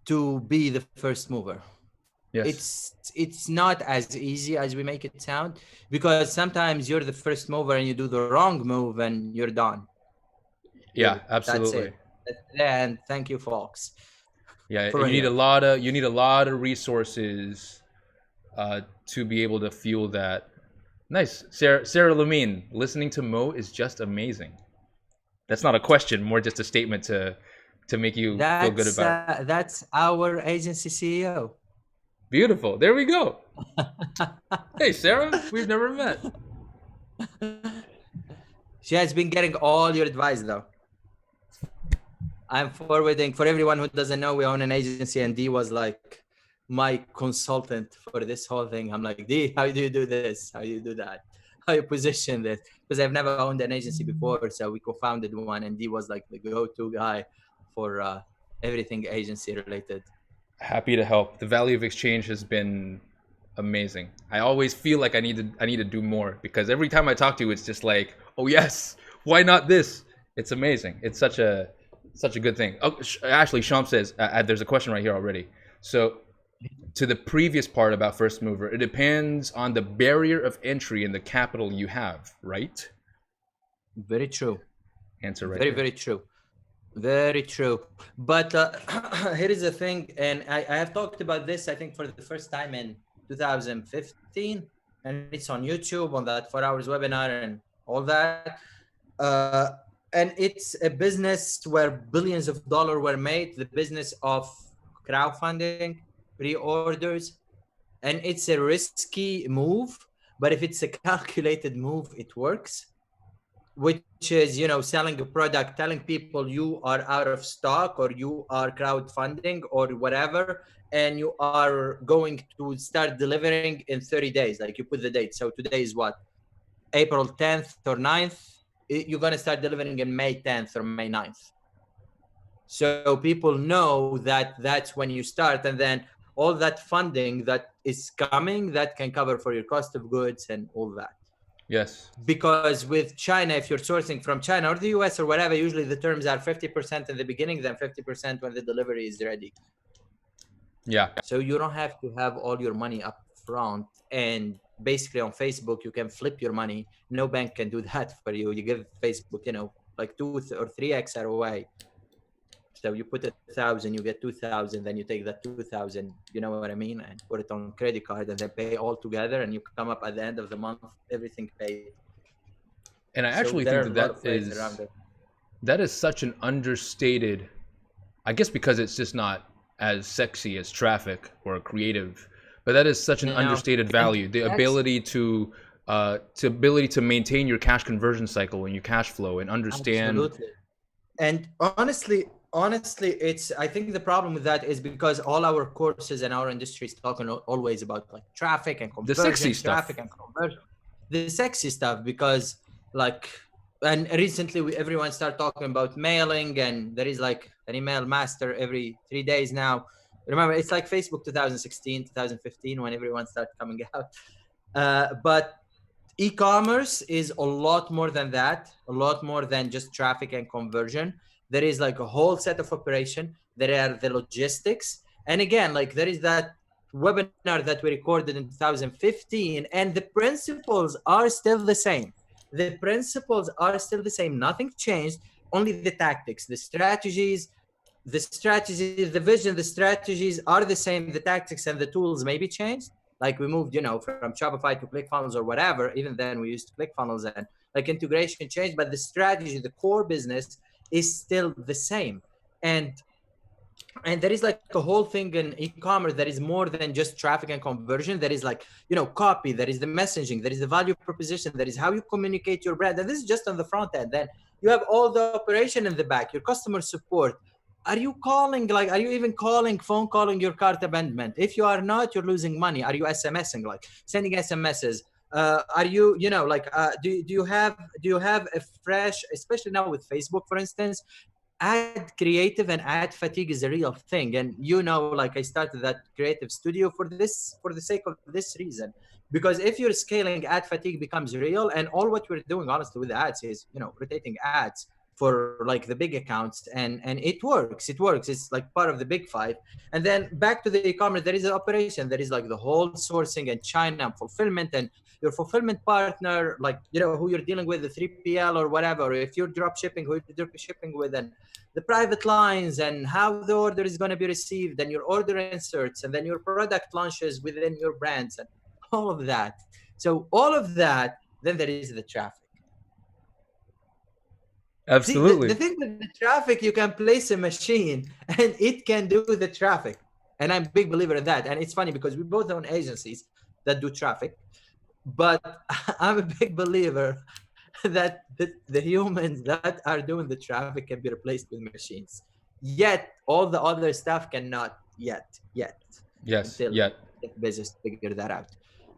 to be the first mover. Yes. It's not as easy as we make it sound, because sometimes you're the first mover and you do the wrong move and you're done. Yeah, absolutely. That's it. And thank you, folks. Yeah, you need a lot of resources to be able to fuel that. Nice. Sarah Lamine, listening to Mo is just amazing. That's not a question, more just a statement to make you feel good about it. That's our agency CEO. Beautiful. There we go. Hey, Sarah, we've never met. She has been getting all your advice, though. I'm forwarding for everyone who doesn't know. We own an agency, and D was like my consultant for this whole thing. I'm like, D, how do you do this? How do you do that? How you position this? Because I've never owned an agency before, so we co-founded one, and D was like the go-to guy for everything agency related. Happy to help. The value of exchange has been amazing. I always feel like I need to do more, because every time I talk to you, it's just like, oh yes, why not this? It's amazing. It's such a good thing. Oh, actually, Sham says there's a question right here already. So, to the previous part about first mover, it depends on the barrier of entry and the capital you have, right? Very true. Answer right. Very true. Very true. But here is the thing, and I have talked about this, I think, for the first time in 2015, and it's on YouTube on that 4 hours webinar and all that. And it's a business where billions of dollars were made, the business of crowdfunding, pre-orders, and it's a risky move, but if it's a calculated move, it works. Which is, selling a product, telling people you are out of stock or you are crowdfunding or whatever, and you are going to start delivering in 30 days. Like you put the date. So today is what? April 10th or 9th. You're going to start delivering in May 10th or May 9th. So people know that that's when you start. And then all that funding that is coming, that can cover for your cost of goods and all that. Yes. Because with China, if you're sourcing from China or the US or whatever, usually the terms are 50% in the beginning, then 50% when the delivery is ready. Yeah. So you don't have to have all your money up front. And basically on Facebook, you can flip your money. No bank can do that for you. You give Facebook, like 2 or 3x ROI. So you put 1,000, you get 2,000, then you take that 2,000, you know what I mean, and put it on credit card, and they pay all together, and you come up at the end of the month, everything paid. And I actually think that is such an understated, I guess because it's just not as sexy as traffic or creative, but that is such an understated value. The ability to maintain your cash conversion cycle and your cash flow and understand. Absolutely. And honestly, it's, I think the problem with that is because all our courses and our industry is talking always about like traffic and conversion, the sexy stuff. And conversion, the sexy stuff, because like, and recently everyone started talking about mailing, and there is like an email master every 3 days now. Remember, it's like Facebook 2016, 2015 when everyone started coming out. But e-commerce is a lot more than that, a lot more than just traffic and conversion. There is like a whole set of operation. There are the logistics. And again, like there is that webinar that we recorded in 2015, and the principles are still the same. The principles are still the same. Nothing changed, only the tactics, the strategies, the vision, the strategies are the same. The tactics and the tools maybe changed. Like we moved, from Shopify to ClickFunnels or whatever. Even then we used ClickFunnels, and like integration changed, but the strategy, the core business is still the same. And there is like a whole thing in e-commerce that is more than just traffic and conversion. There is like, copy, there is the messaging, there is the value proposition, there is how you communicate your brand. And this is just on the front end. Then you have all the operation in the back, your customer support. Are you even phone calling your cart abandonment? If you are not, you're losing money. Are you SMSing, like sending SMSs? Are you, do you have a fresh, especially now with Facebook, for instance, ad creative and ad fatigue is a real thing. And like I started that creative studio for the sake of this reason, because if you're scaling, ad fatigue becomes real. And all what we're doing honestly with ads is rotating ads for like the big accounts, and it works. It's like part of the big five. And then back to the e-commerce, there is an operation, there is like the whole sourcing and China and fulfillment, and your fulfillment partner, like who you're dealing with, the 3PL or whatever, or if you're drop shipping, who you're drop shipping with, and the private lines, and how the order is going to be received, and your order inserts, and then your product launches within your brands, and all of that. So all of that, then there is the traffic. Absolutely. See, the thing with the traffic, you can place a machine and it can do the traffic. And I'm a big believer in that. And it's funny because we both own agencies that do traffic, but I'm a big believer that the humans that are doing the traffic can be replaced with machines. Yet all the other stuff cannot yet Yes. until Yet. the business figure that out.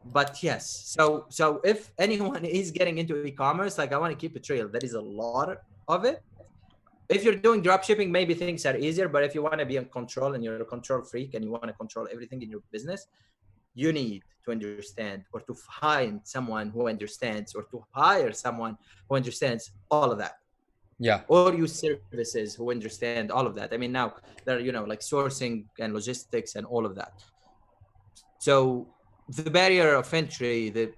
But yes, so if anyone is getting into e-commerce, like I want to keep it real, there is a lot of it. If you're doing drop shipping, maybe things are easier, but if you want to be in control and you're a control freak and you want to control everything in your business, you need to understand, or to find someone who understands, or to hire someone who understands all of that. Yeah. Or use services who understand all of that. I mean, now there are, like sourcing and logistics and all of that. So the barrier of entry to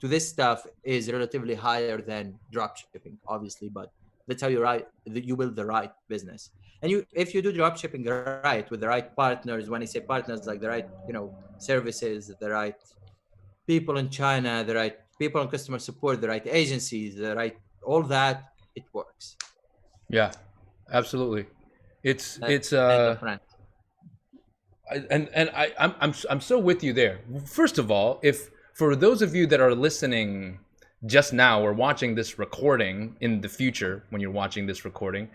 this stuff is relatively higher than drop shipping, obviously, but that's how you build the right business. And if you do drop shipping right, with the right partners, when I say partners, like the right, services, the right people in China, the right people in customer support, the right agencies, all that, it works. Yeah, absolutely. It's I'm so with you there. First of all, if for those of you that are listening just now or watching this recording in the future, when you're watching this recording,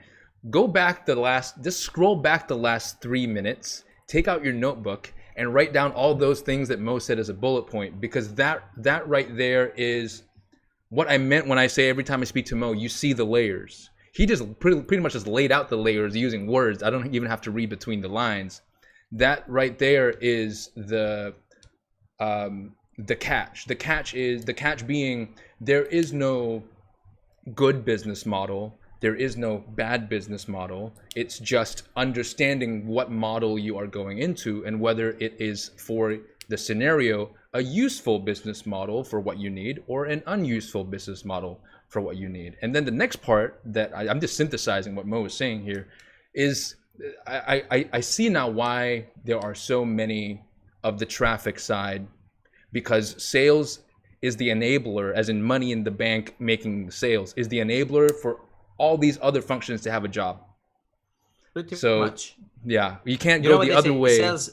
just scroll back the last 3 minutes, take out your notebook and write down all those things that Mo said as a bullet point, because that right there is what I meant when I say every time I speak to Mo, you see the layers. He just pretty much just laid out the layers using words. I don't even have to read between the lines. That right there is the catch. The catch being there is no good business model. There is no bad business model. It's just understanding what model you are going into and whether it is for the scenario a useful business model for what you need or an unuseful business model for what you need. And then the next part that I'm just synthesizing what Mo is saying here is I see now why there are so many of the traffic side, because sales is the enabler, as in money in the bank making sales, is the enabler for all these other functions to have a job. Pretty so much. Yeah, you can't go the other way. Sales,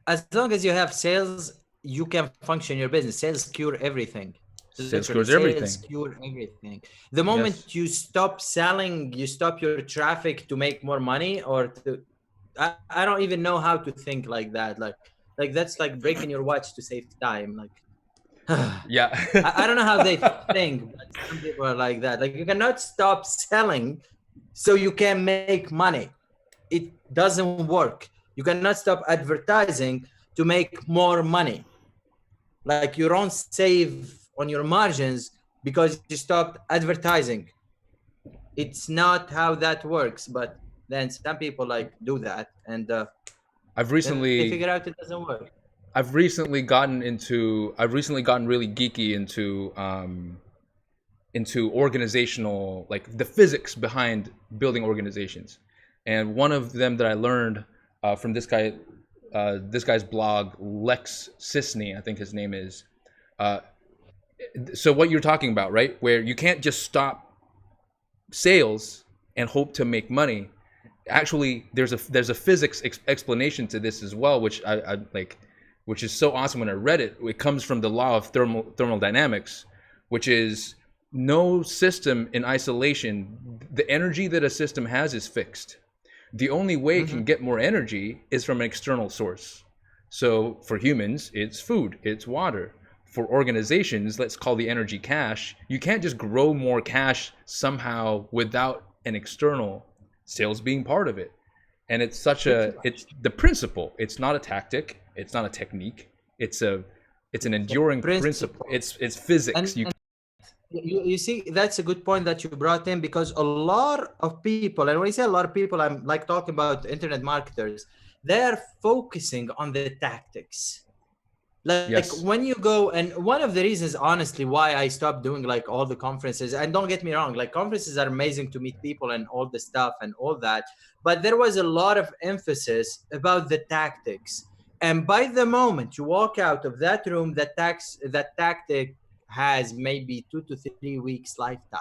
as long as you have sales, you can function your business. Sales cure everything. Sales cures everything. Sales cure everything. The moment you stop selling, you stop your traffic to make more money, or I don't even know how to think like that. Like that's like breaking your watch to save time. Like, yeah. I don't know how they think, but some people are like that. Like, you cannot stop selling so you can make money. It doesn't work. You cannot stop advertising to make more money. Like, you don't save on your margins because you stopped advertising. It's not how that works. But then some people do that, and I've recently they figure out it doesn't work. I've recently gotten really geeky into organizational, like the physics behind building organizations. And one of them that I learned from this guy's blog, Lex Sisney, I think his name is. So what you're talking about, right? Where you can't just stop sales and hope to make money. Actually, there's a physics explanation to this as well, which I like, which is so awesome. When I read it, it comes from the law of thermodynamics, which is no system in isolation, the energy that a system has is fixed. The only way it can get more energy is from an external source. So for humans, it's food, it's water. For organizations, let's call the energy cash. You can't just grow more cash somehow without an external sales being part of it. And it's it's the principle. It's not a tactic. It's not a technique. It's an enduring principle. It's physics. You see, that's a good point that you brought in, because a lot of people, and when I say a lot of people, I'm like talking about internet marketers, they're focusing on the tactics. Like when you go, and one of the reasons, honestly, why I stopped doing like all the conferences, and don't get me wrong, like conferences are amazing to meet people and all the stuff and all that, but there was a lot of emphasis about the tactics. And by the moment you walk out of that room, that tactic has maybe 2 to 3 weeks lifetime.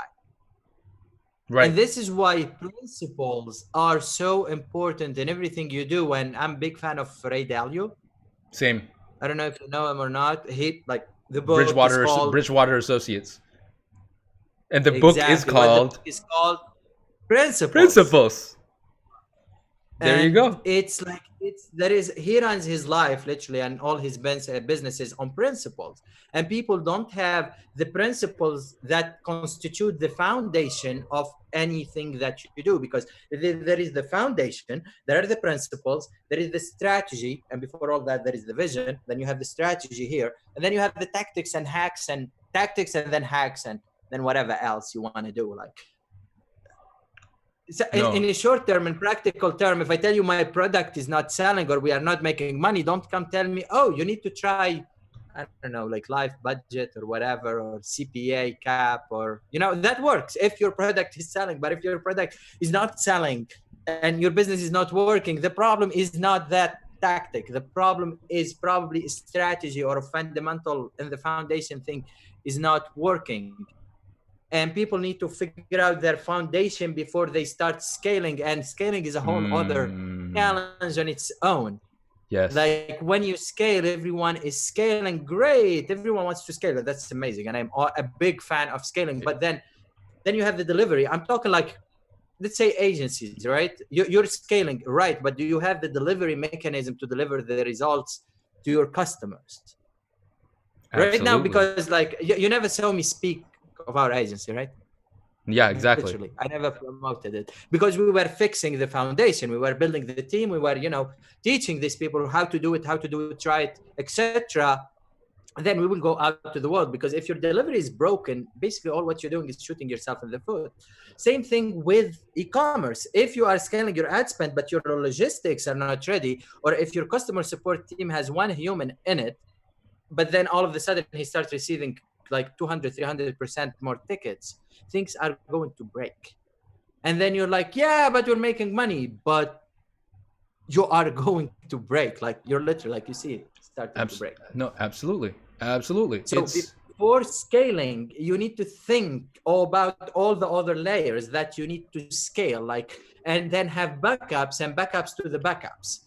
Right. And this is why principles are so important in everything you do. And I'm a big fan of Ray Dalio. Same. I don't know if you know him or not. He, like, the book Bridgewater Associates. And the book is called Principles. There you And go. it's like he runs his life literally and all his businesses on principles, and people don't have the principles that constitute the foundation of anything that you do, because there is the foundation, there are the principles, there is the strategy, and before all that there is the vision, then you have the strategy here, and then you have the tactics and hacks, and then hacks, and then whatever else you want to do. Like, so in a short term, in practical term, if I tell you my product is not selling or we are not making money, don't come tell me, oh, you need to try, I don't know, like life budget or whatever, or CPA cap, or, you know, that works if your product is selling. But if your product is not selling and your business is not working, the problem is not that tactic. The problem is probably a strategy or a fundamental and the foundation thing is not working. And people need to figure out their foundation before they start scaling. And scaling is a whole other challenge on its own. Yes. Like when you scale, everyone is scaling. Great. Everyone wants to scale. That's amazing. And I'm a big fan of scaling. But then you have the delivery. I'm talking like, let's say agencies, right? You're scaling, right? But do you have the delivery mechanism to deliver the results to your customers? Absolutely. Right now, because like you never saw me speak of our agency, right? Yeah, exactly. Literally, I never promoted it because we were fixing the foundation. We were building the team. We were, you know, teaching these people how to do it, try it, etc. Then we will go out to the world, because if your delivery is broken, basically all what you're doing is shooting yourself in the foot. Same thing with e-commerce. If you are scaling your ad spend, but your logistics are not ready, or if your customer support team has one human in it, but then all of a sudden he starts receiving like 200-300% more tickets, things are going to break. And then you're like, yeah, but we're making money, but you are going to break. Like, you're literally, like, you see it starting to break. No, absolutely. So before scaling, you need to think about all the other layers that you need to scale, like, and then have backups and backups to the backups.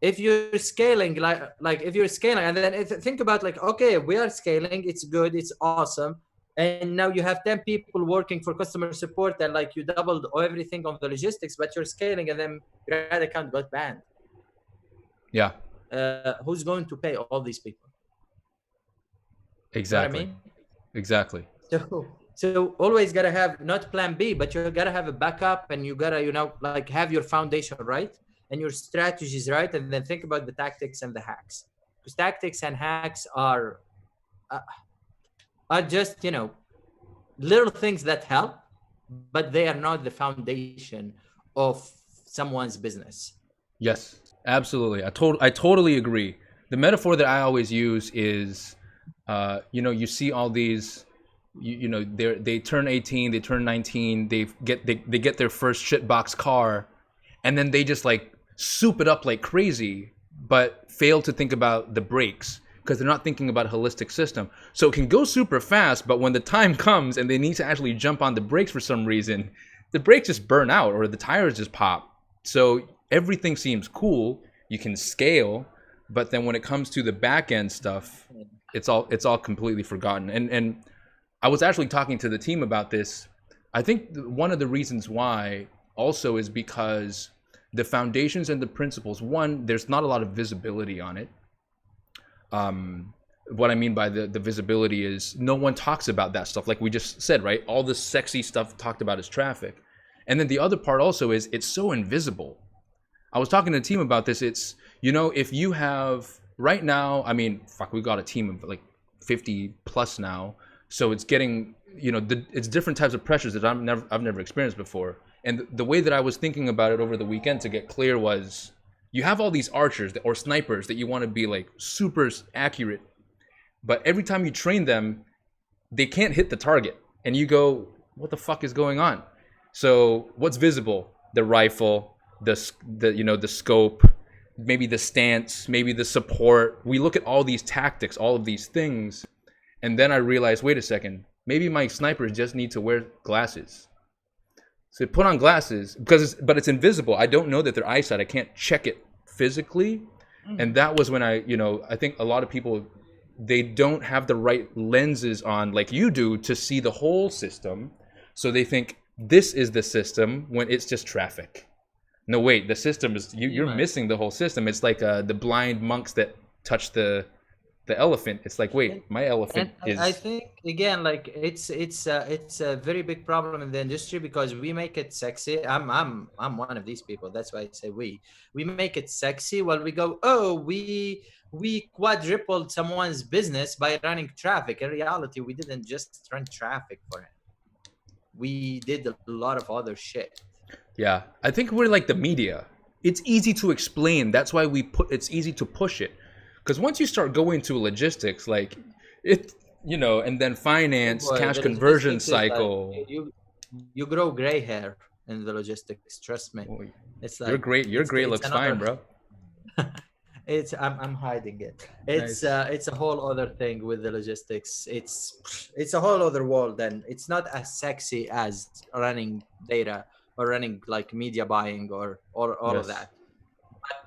If you're scaling, like if you're scaling, and then think about like, okay, we are scaling, it's good, it's awesome, and now you have 10 people working for customer support, and like you doubled everything on the logistics, but you're scaling, and then your ad account got banned. Yeah. Who's going to pay all these people? Exactly. You know what I mean? Exactly. So always gotta have not plan B, but you gotta have a backup, and you gotta, you know, like have your foundation right and your strategies right, and then think about the tactics and the hacks, because tactics and hacks are just, you know, little things that help, but they are not the foundation of someone's business. Yes, absolutely. I totally agree. The metaphor that I always use is, you know, you see all these, you know, they turn 18, they turn 19, they get their first shitbox car, and then they just like soup it up like crazy, but fail to think about the brakes, because they're not thinking about a holistic system. So it can go super fast, but when the time comes and they need to actually jump on the brakes for some reason, the brakes just burn out or the tires just pop. So everything seems cool, you can scale, but then when it comes to the back end stuff, it's all completely forgotten. And I was actually talking to the team about this. I think one of the reasons why also is because the foundations and the principles, one, there's not a lot of visibility on it. What I mean by the visibility is no one talks about that stuff. Like we just said, right? All the sexy stuff talked about is traffic. And then the other part also is it's so invisible. I was talking to the team about this. It's, you know, if you have right now, I mean, fuck, we got a team of like 50 plus now. So it's getting, you know, it's different types of pressures that I've never experienced before. And the way that I was thinking about it over the weekend to get clear was, you have all these archers or snipers that you want to be like super accurate, but every time you train them, they can't hit the target. And you go, what the fuck is going on? So what's visible? The rifle, the you know, the scope, maybe the stance, maybe the support. We look at all these tactics, all of these things. And then I realized, wait a second, maybe my snipers just need to wear glasses. So put on glasses, but it's invisible. I don't know that their eyesight, I can't check it physically. And that was when I think a lot of people, they don't have the right lenses on like you do to see the whole system. So they think this is the system when it's just traffic. No, wait. The system is you're missing the whole system. It's like the blind monks that touch the elephant. It's like, wait, my elephant is. I think again, like it's a very big problem in the industry because we make it sexy. I'm one of these people. That's why I say we make it sexy while we go, oh, we quadrupled someone's business by running traffic. In reality, we didn't just run traffic for him. We did a lot of other shit. Yeah, I think we're like the media. It's easy to explain. That's why it's easy to push it. Because once you start going to logistics, like it, and then finance, cash conversion cycle. Like, you grow gray hair in the logistics. Trust me. It's like your gray looks fine, bro. I'm hiding it. It's a whole other thing with the logistics. It's a whole other world, and it's not as sexy as running data or running like media buying or all of that.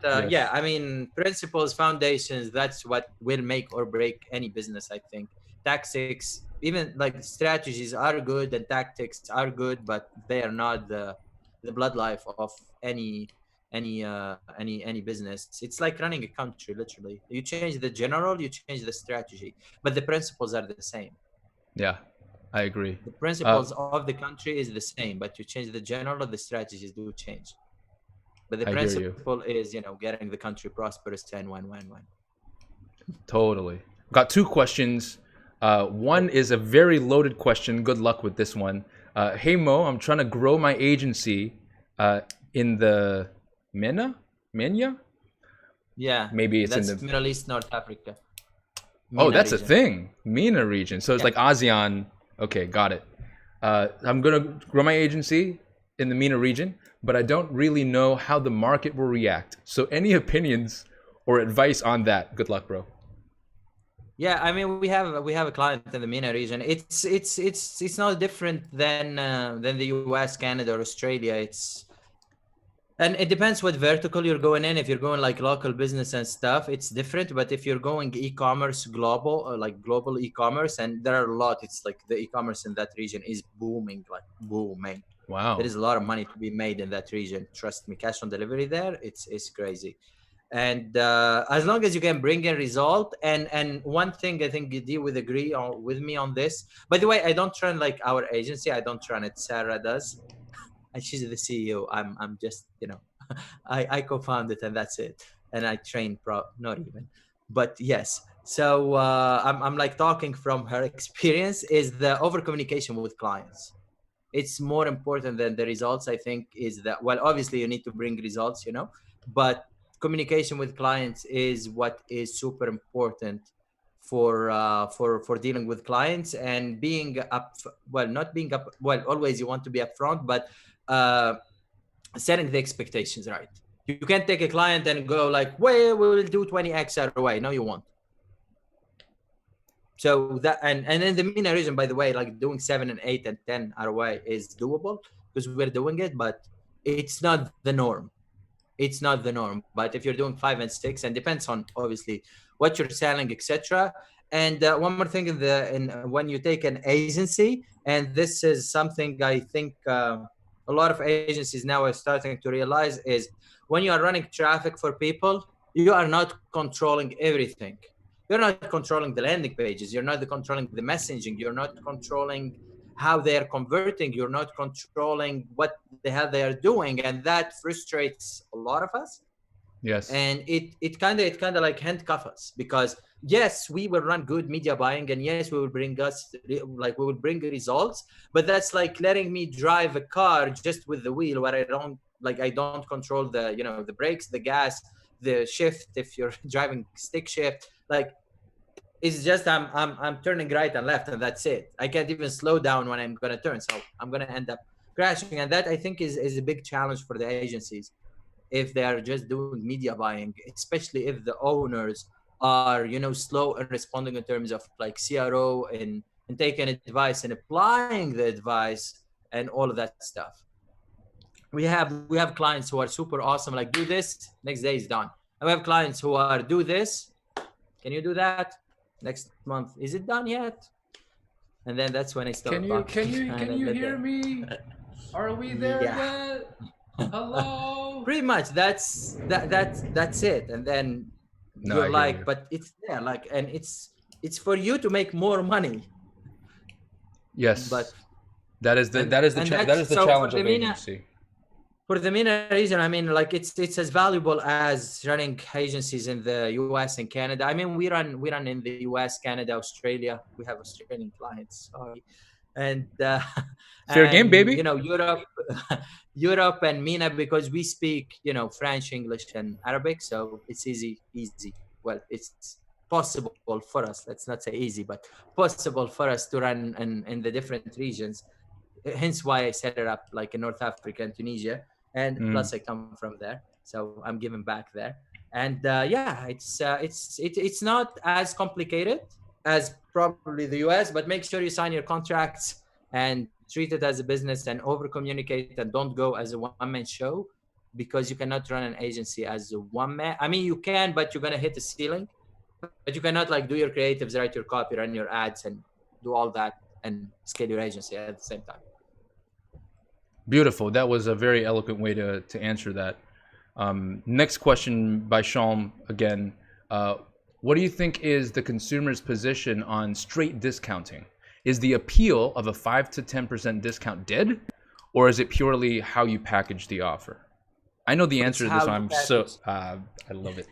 But yeah, I mean, principles, foundations, that's what will make or break any business, I think. Tactics, even like strategies are good and tactics are good, but they are not the blood life of any business. It's like running a country, literally. You change the general, you change the strategy, but the principles are the same. Yeah, I agree. The principles of the country is the same, but you change the general, the strategies do change. But the principle is, getting the country prosperous and win. Totally. Got two questions. One is a very loaded question. Good luck with this one. Hey Mo, I'm trying to grow my agency in the MENA? Yeah. Maybe it's in the Middle East, North Africa. MENA that's region. A thing. MENA region. So it's like ASEAN. Okay, got it. I'm going to grow my agency in the MENA region, but I don't really know how the market will react. So any opinions or advice on that? Good luck, bro. Yeah, I mean, we have a client in the MENA region. It's not different than the US, Canada, or Australia. And it depends what vertical you're going in. If you're going like local business and stuff, it's different. But if you're going e-commerce global, like global e-commerce, and there are a lot, it's like the e-commerce in that region is booming, like booming. Wow. There is a lot of money to be made in that region. Trust me, cash on delivery there, it's crazy. And as long as you can bring a result, and one thing I think you would agree with me on this. By the way, I don't run like our agency. I don't run it. Sarah does. And she's the CEO. I'm just, I co-founded and that's it. And I train not even, but yes. So I'm like talking from her experience is the over communication with clients. It's more important than the results. I think is that, well, obviously you need to bring results, but communication with clients is what is super important for dealing with clients and being always you want to be upfront, but setting the expectations right. You can't take a client and go like, well, we will do 20x ROI. No, you won't. So that and in the MENA region, by the way, like doing 7 and 8 and 10 ROI is doable because we're doing it, but it's not the norm. It's not the norm. But if you're doing 5 and 6, and depends on obviously what you're selling, etc. And one more thing when you take an agency, and this is something I think a lot of agencies now are starting to realize is when you are running traffic for people, you are not controlling everything. You're not controlling the landing pages. You're not controlling the messaging. You're not controlling how they are converting. You're not controlling what the hell they are doing. And that frustrates a lot of us. Yes. And it kind of like handcuff us because yes, we will run good media buying and yes, we will bring results, but that's like letting me drive a car just with the wheel where I don't control the, the brakes, the gas, the shift. If you're driving stick shift, like it's just I'm turning right and left and that's it. I can't even slow down when I'm gonna turn, so I'm gonna end up crashing. And that I think is a big challenge for the agencies if they are just doing media buying, especially if the owners are slow in responding in terms of like CRO and taking advice and applying the advice and all of that stuff. We have clients who are super awesome, like do this, next day is done. And we have clients who are do this, can you do that? Next month, is it done yet? And then that's when I start talking. Can you hear me? Are we there yet? Hello? pretty much that's it. And then No, you're I hear like, you. but it's there, like, and it's for you to make more money. Yes, But that is the that's so challenge of agency. for the MENA region, I mean, like it's as valuable as running agencies in the US and Canada. I mean, we run in the US, Canada, Australia. We have Australian clients, sorry, and Fair game, and baby. Europe, Europe and MENA, because we speak French, English, and Arabic, so it's easy. Well, it's possible for us. Let's not say easy, but possible for us to run in the different regions. Hence why I set it up like in North Africa and Tunisia, and plus I come from there, so I'm giving back there. And yeah, it's not as complicated as probably the US, but make sure you sign your contracts and treat it as a business and over communicate, and don't go as a one-man show, because you cannot run an agency as a one-man. I mean, you can, but you're gonna hit the ceiling. But you cannot like do your creatives, write your copy, run your ads, and do all that and scale your agency at the same time. Beautiful. That was a very eloquent way to answer that. Next question by Shalm again. What do you think is the consumer's position on straight discounting? Is the appeal of a 5 to 10% discount dead, or is it purely how you package the offer? I know the answer to this. I love it.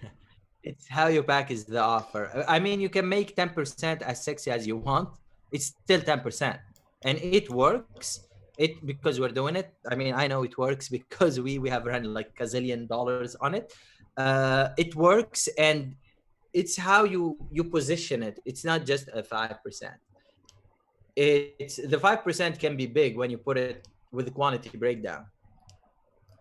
It's how you package the offer. I mean, you can make 10% as sexy as you want. It's still 10%, and it works. Because we're doing it. I mean, I know it works because we have run like $1 zillion on it. It works, and it's how you position it. It's not just a 5%. It's the 5% can be big when you put it with the quantity breakdown.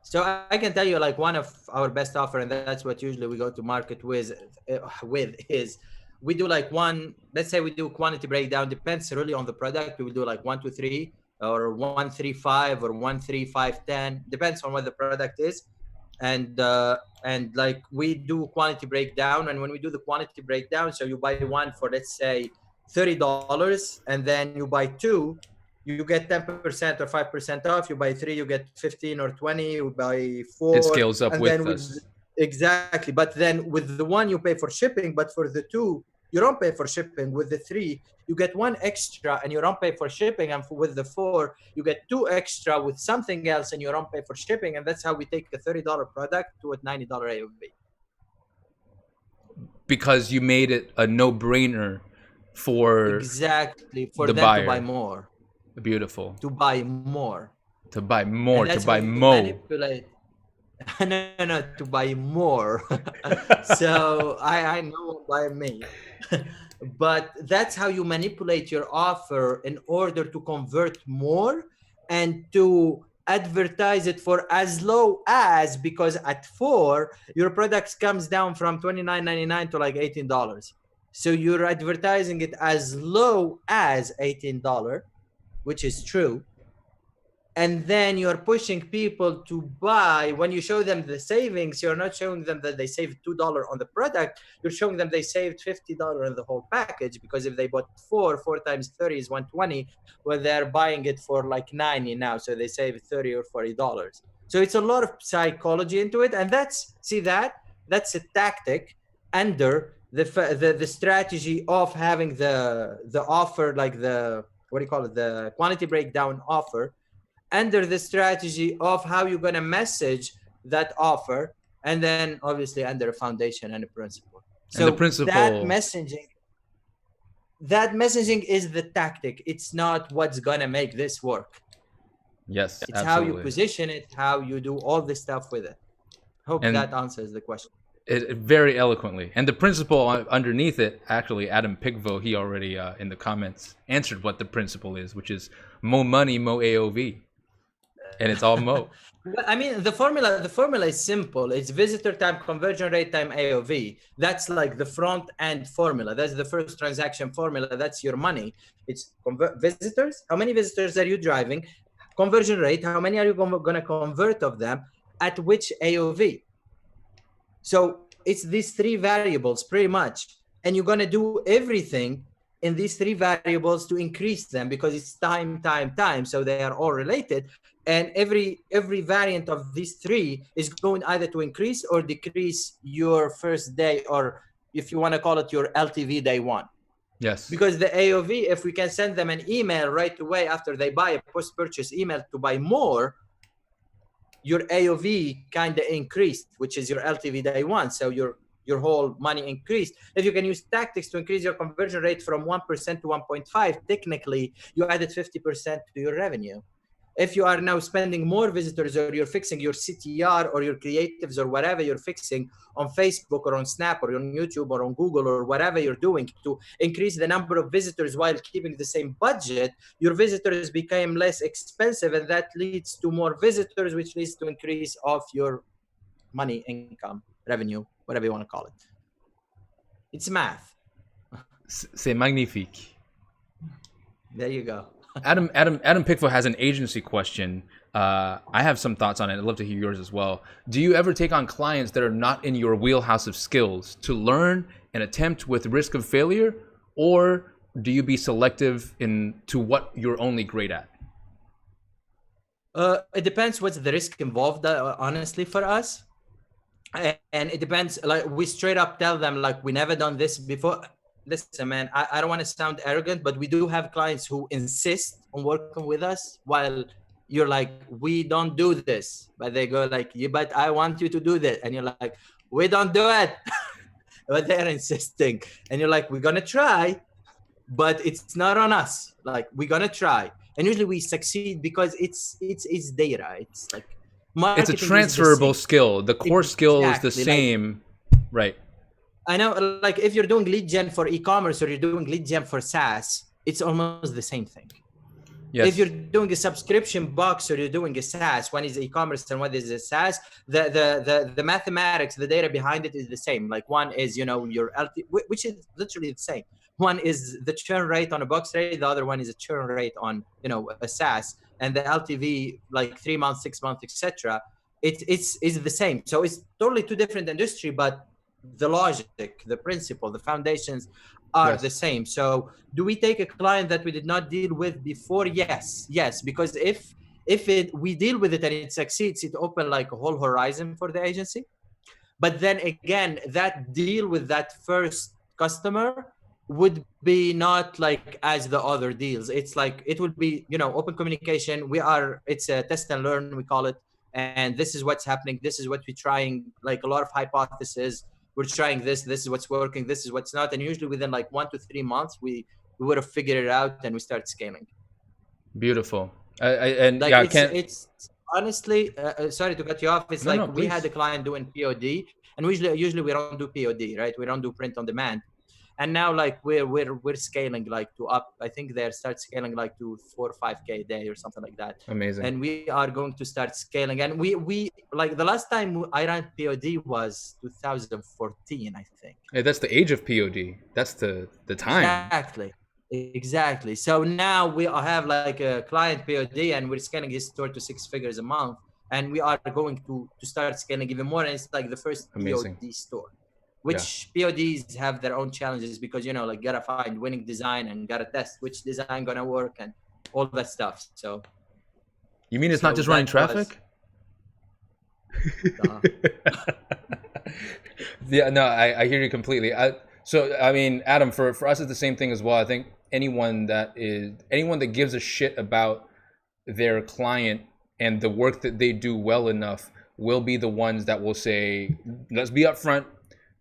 So I can tell you, like, one of our best offer, and that's what usually we go to market with is we do like let's say we do quantity breakdown, depends really on the product. We will do like 1, 2, 3, or 1, 3, 5, or 1, 3, 5, 10, depends on what the product is. And like we do quantity breakdown, and when we do the quantity breakdown, so you buy one for, let's say, $30, and then you buy two, you get 10% or 5% off. You buy three, you get 15 or 20. You buy four, it scales up and with then us. Exactly. But then with the one you pay for shipping, but for the two you don't pay for shipping. With the three you get one extra and you don't pay for shipping, and with the four you get two extra with something else and you don't pay for shipping. And that's how we take a $30 product to a $90 AOV. Because you made it a no-brainer for exactly for the them buyer to buy more. Beautiful. To buy more. To buy more. To buy more. Manipulate. No, to buy more. So I know by me. But that's how you manipulate your offer in order to convert more and to advertise it for as low as, because at 4 your product comes down from $29.99 to like $18. So you're advertising it as low as $18, which is true. And then you're pushing people to buy. When you show them the savings, you're not showing them that they saved $2 on the product. You're showing them they saved $50 on the whole package, because if they bought 4 times 30 is 120. Well, they're buying it for like 90 now, so they save $30 or $40. So it's a lot of psychology into it, and that's a tactic under the strategy of having the offer, like the the quantity breakdown offer, under the strategy of how you're going to message that offer, and then obviously under a foundation and a principle. So that messaging is the tactic. It's not what's going to make this work. Yes, it's absolutely. How you position it, how you do all this stuff with it. Hope that answers the question. It very eloquently. And the principle underneath it, actually, Adam Pickvo, he already in the comments answered what the principle is, which is more money, more AOV. And it's all Mo. Well, I mean, the formula is simple. It's visitor time, conversion rate time, AOV. That's like the front end formula. That's the first transaction formula. That's your money. It's visitors. How many visitors are you driving? Conversion rate. How many are you going to convert of them? At which AOV? So it's these three variables pretty much. And you're going to do everything in these three variables to increase them, because it's time, so they are all related. And every variant of these three is going either to increase or decrease your first day, or if you want to call it your LTV day one. Yes. Because the AOV, if we can send them an email right away after they buy, a post-purchase email to buy more, your AOV kind of increased, which is your LTV day one. So your whole money increased. If you can use tactics to increase your conversion rate from 1% to 1.5, technically you added 50% to your revenue. If you are now spending more visitors, or you're fixing your CTR or your creatives or whatever you're fixing on Facebook or on Snap or on YouTube or on Google or whatever you're doing to increase the number of visitors while keeping the same budget, your visitors became less expensive, and that leads to more visitors, which leads to increase of your money, income, revenue, whatever you want to call it. It's math. C'est magnifique. There you go. Adam Pickford has an agency question. I have some thoughts on it. I'd love to hear yours as well. Do you ever take on clients that are not in your wheelhouse of skills to learn and attempt with risk of failure, or do you be selective to what you're only great at? It depends what's the risk involved, honestly, for us. And it depends, like we straight up tell them, like, we never done this before. Listen, man, I don't want to sound arrogant, but we do have clients who insist on working with us while you're like, we don't do this. But they go like, yeah, but I want you to do that. And you're like, we don't do it. But they're insisting. And you're like, we're going to try, but it's not on us. Like, we're going to try. And usually we succeed because it's data. It's like, it's a transferable skill. The core skill is the same. Like, right. I know, like if you're doing lead gen for e-commerce or you're doing lead gen for SaaS, it's almost the same thing. Yes. If you're doing a subscription box or you're doing a SaaS, one is e-commerce and one is a SaaS, the mathematics, the data behind it is the same. Like one is, your LT, which is literally the same. One is the churn rate on a box rate. The other one is a churn rate on, a SaaS, and the LTV, like 3 months, 6 months, etc. It's the same. So it's totally two different industry, but the logic, the principle, the foundations are the same. So do we take a client that we did not deal with before? Yes, because if we deal with it and it succeeds, it opens like a whole horizon for the agency. But then again, that deal with that first customer would be not like as the other deals. It's like, it would be, open communication. It's a test and learn, we call it. And this is what's happening. This is what we're trying, like a lot of hypotheses. We're trying this is what's working, this is what's not. And usually within like 1 to 3 months, we would have figured it out and we start scaling. Beautiful. It's honestly, sorry to cut you off. It's we had a client doing POD, and usually we don't do POD, right? We don't do print on demand. And now like we're scaling like to up. I think they start scaling like to 4 or 5K a day or something like that. Amazing. And we are going to start scaling. And we like the last time I ran POD was 2014, I think. Hey, that's the age of POD. That's the time. Exactly. So now we have like a client POD, and we're scaling his store to 6 figures a month. And we are going to start scaling even more. And it's like the first Amazing. POD store. Which PODs have their own challenges because, like, gotta find winning design and gotta test which design gonna work and all that stuff. So you mean it's not just running traffic? Yeah, no, I hear you completely. So I mean, Adam, for us it's the same thing as well. I think anyone that gives a shit about their client and the work that they do well enough will be the ones that will say, let's be upfront.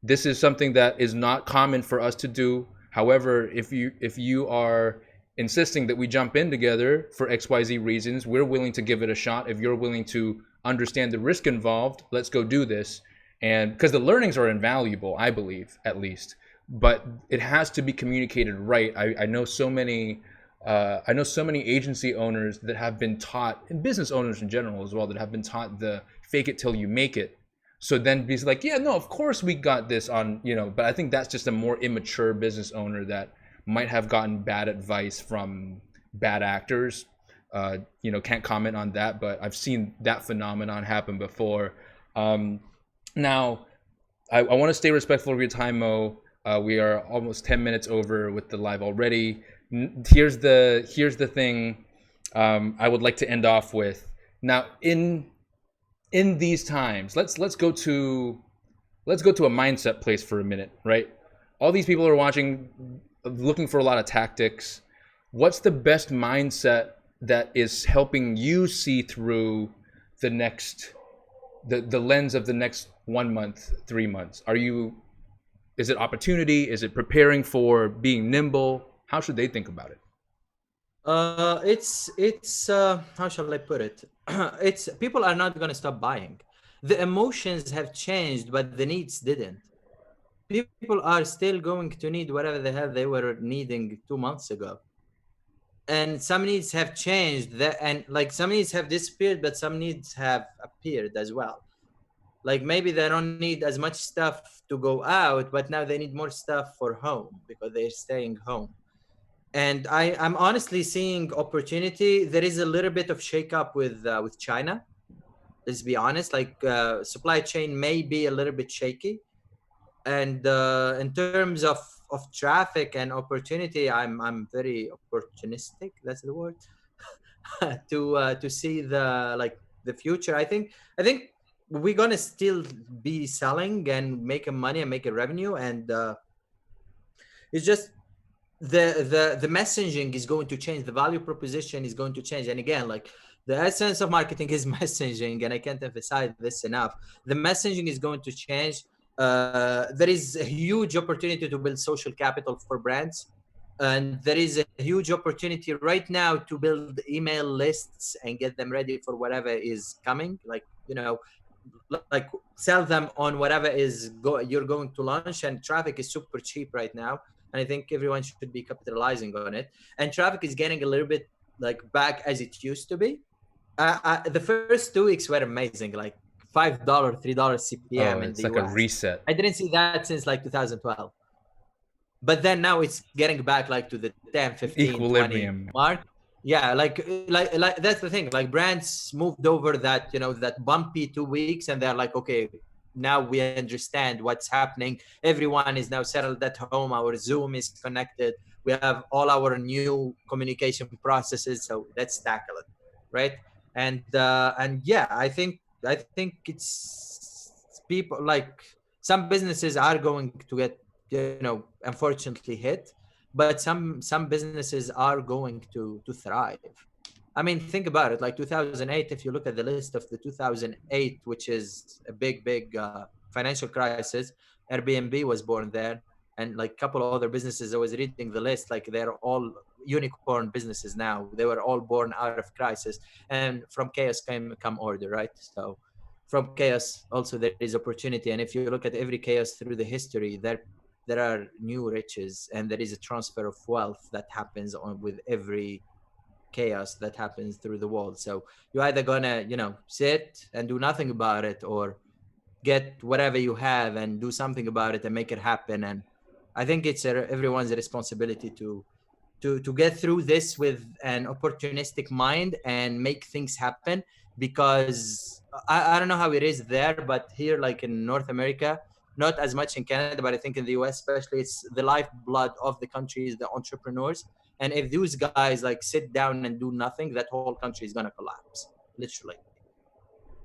This is something that is not common for us to do. However, if you are insisting that we jump in together for XYZ reasons, we're willing to give it a shot. If you're willing to understand the risk involved, let's go do this. And because the learnings are invaluable, I believe, at least. But it has to be communicated right. I know so many agency owners that have been taught, and business owners in general as well, that have been taught the fake it till you make it. So then he's like, yeah, no, of course we got this on, but I think that's just a more immature business owner that might have gotten bad advice from bad actors. Can't comment on that, but I've seen that phenomenon happen before. Now, I want to stay respectful of your time, Mo. We are almost 10 minutes over with the live already. Here's the thing I would like to end off with. Now, in these times, let's go to a mindset place for a minute, right? All these people are watching, looking for a lot of tactics. What's the best mindset that is helping you see through the next, the lens of the next 1 month, 3 months? Is it opportunity? Is it preparing for being nimble? How should they think about it? It's how shall I put it? It's people are not gonna stop buying. The emotions have changed, but the needs didn't. People are still going to need whatever the hell they were needing 2 months ago. And some needs have changed, and like some needs have disappeared, but some needs have appeared as well. Like maybe they don't need as much stuff to go out, but now they need more stuff for home because they're staying home. And I'm honestly seeing opportunity. There is a little bit of shakeup with China. Let's be honest. Like supply chain may be a little bit shaky, and in terms of traffic and opportunity, I'm very opportunistic. That's the word. To see the future. I think we're gonna still be selling and making money and making revenue, and it's just the messaging is going to change. The value proposition is going to change. And again, like the essence of marketing is messaging, and I can't emphasize this enough. The messaging is going to change. There is a huge opportunity to build social capital for brands, and there is a huge opportunity right now to build email lists and get them ready for whatever is coming. Like, like sell them on whatever you're going to launch. And traffic is super cheap right now, and I think everyone should be capitalizing on it. And traffic is getting a little bit like back as it used to be. The first 2 weeks were amazing, like $5, $3 CPM in It's the like a US. reset. I didn't see that since like 2012. But then now it's getting back like to the 10, 15, Equilibrium. 20 mark. Yeah, like that's the thing. Like brands moved over that, that bumpy 2 weeks, and they're like, okay, now we understand what's happening. Everyone is now settled at home. Our Zoom is connected. We have all our new communication processes. So let's tackle it, right? And yeah, I think it's people like some businesses are going to get unfortunately hit, but some businesses are going to thrive. I mean, think about it. Like 2008, if you look at the list of the 2008, which is a big financial crisis, Airbnb was born there, and like a couple of other businesses. I was reading the list, like they're all unicorn businesses now. They were all born out of crisis, and from chaos come order, right? So from chaos also there is opportunity. And if you look at every chaos through the history, there are new riches, and there is a transfer of wealth that happens with every chaos that happens through the world. So you're either gonna sit and do nothing about it, or get whatever you have and do something about it and make it happen. And I think it's everyone's responsibility to get through this with an opportunistic mind and make things happen. Because I don't know how it is there, but here, like in North America, not as much in Canada, but I think in the US especially, it's the lifeblood of the country is the entrepreneurs. And if those guys like sit down and do nothing, that whole country is going to collapse, literally.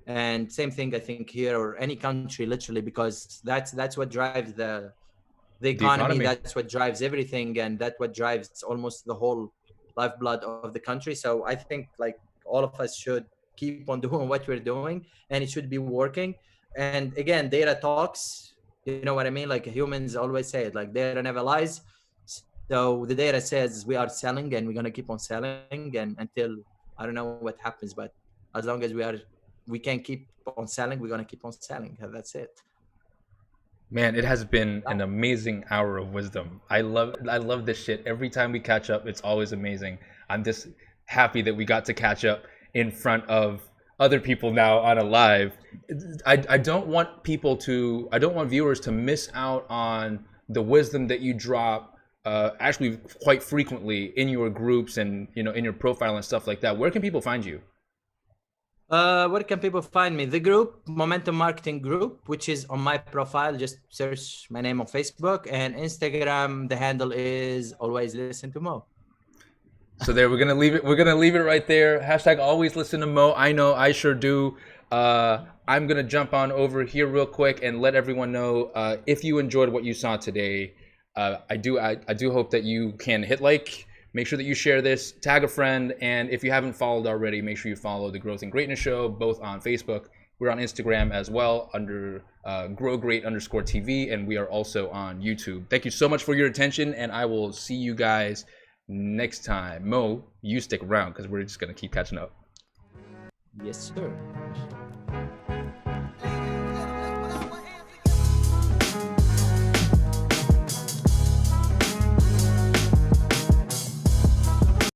And same thing, I think, here or any country, literally, because that's what drives the economy. That's what drives everything, and that's what drives almost the whole lifeblood of the country. So I think like all of us should keep on doing what we're doing, and it should be working. And again, data talks. You know what I mean? Like humans always say it, like data never lies. So the data says we are selling, and we're gonna keep on selling, and until I don't know what happens, but as long as we can keep on selling, we're gonna keep on selling. That's it. Man, it has been an amazing hour of wisdom. I love this shit. Every time we catch up, it's always amazing. I'm just happy that we got to catch up in front of other people now on a live. I don't want viewers to miss out on the wisdom that you drop actually quite frequently in your groups and in your profile and stuff like that. Where can people find you? Where can people find me? The group, Momentum Marketing Group, which is on my profile. Just search my name on Facebook and Instagram. The handle is always listen to Mo. So there, we're gonna leave it. We're gonna leave it right there. Hashtag always listen to Mo. I know, I sure do. I'm gonna jump on over here real quick and let everyone know if you enjoyed what you saw today. I do hope that you can hit like. Make sure that you share this, tag a friend, and if you haven't followed already, make sure you follow the Growth and Greatness Show, both on Facebook. We're on Instagram as well under growgreat_TV, and we are also on YouTube. Thank you so much for your attention, and I will see you guys next time. Mo, you stick around because we're just going to keep catching up. Yes, sir.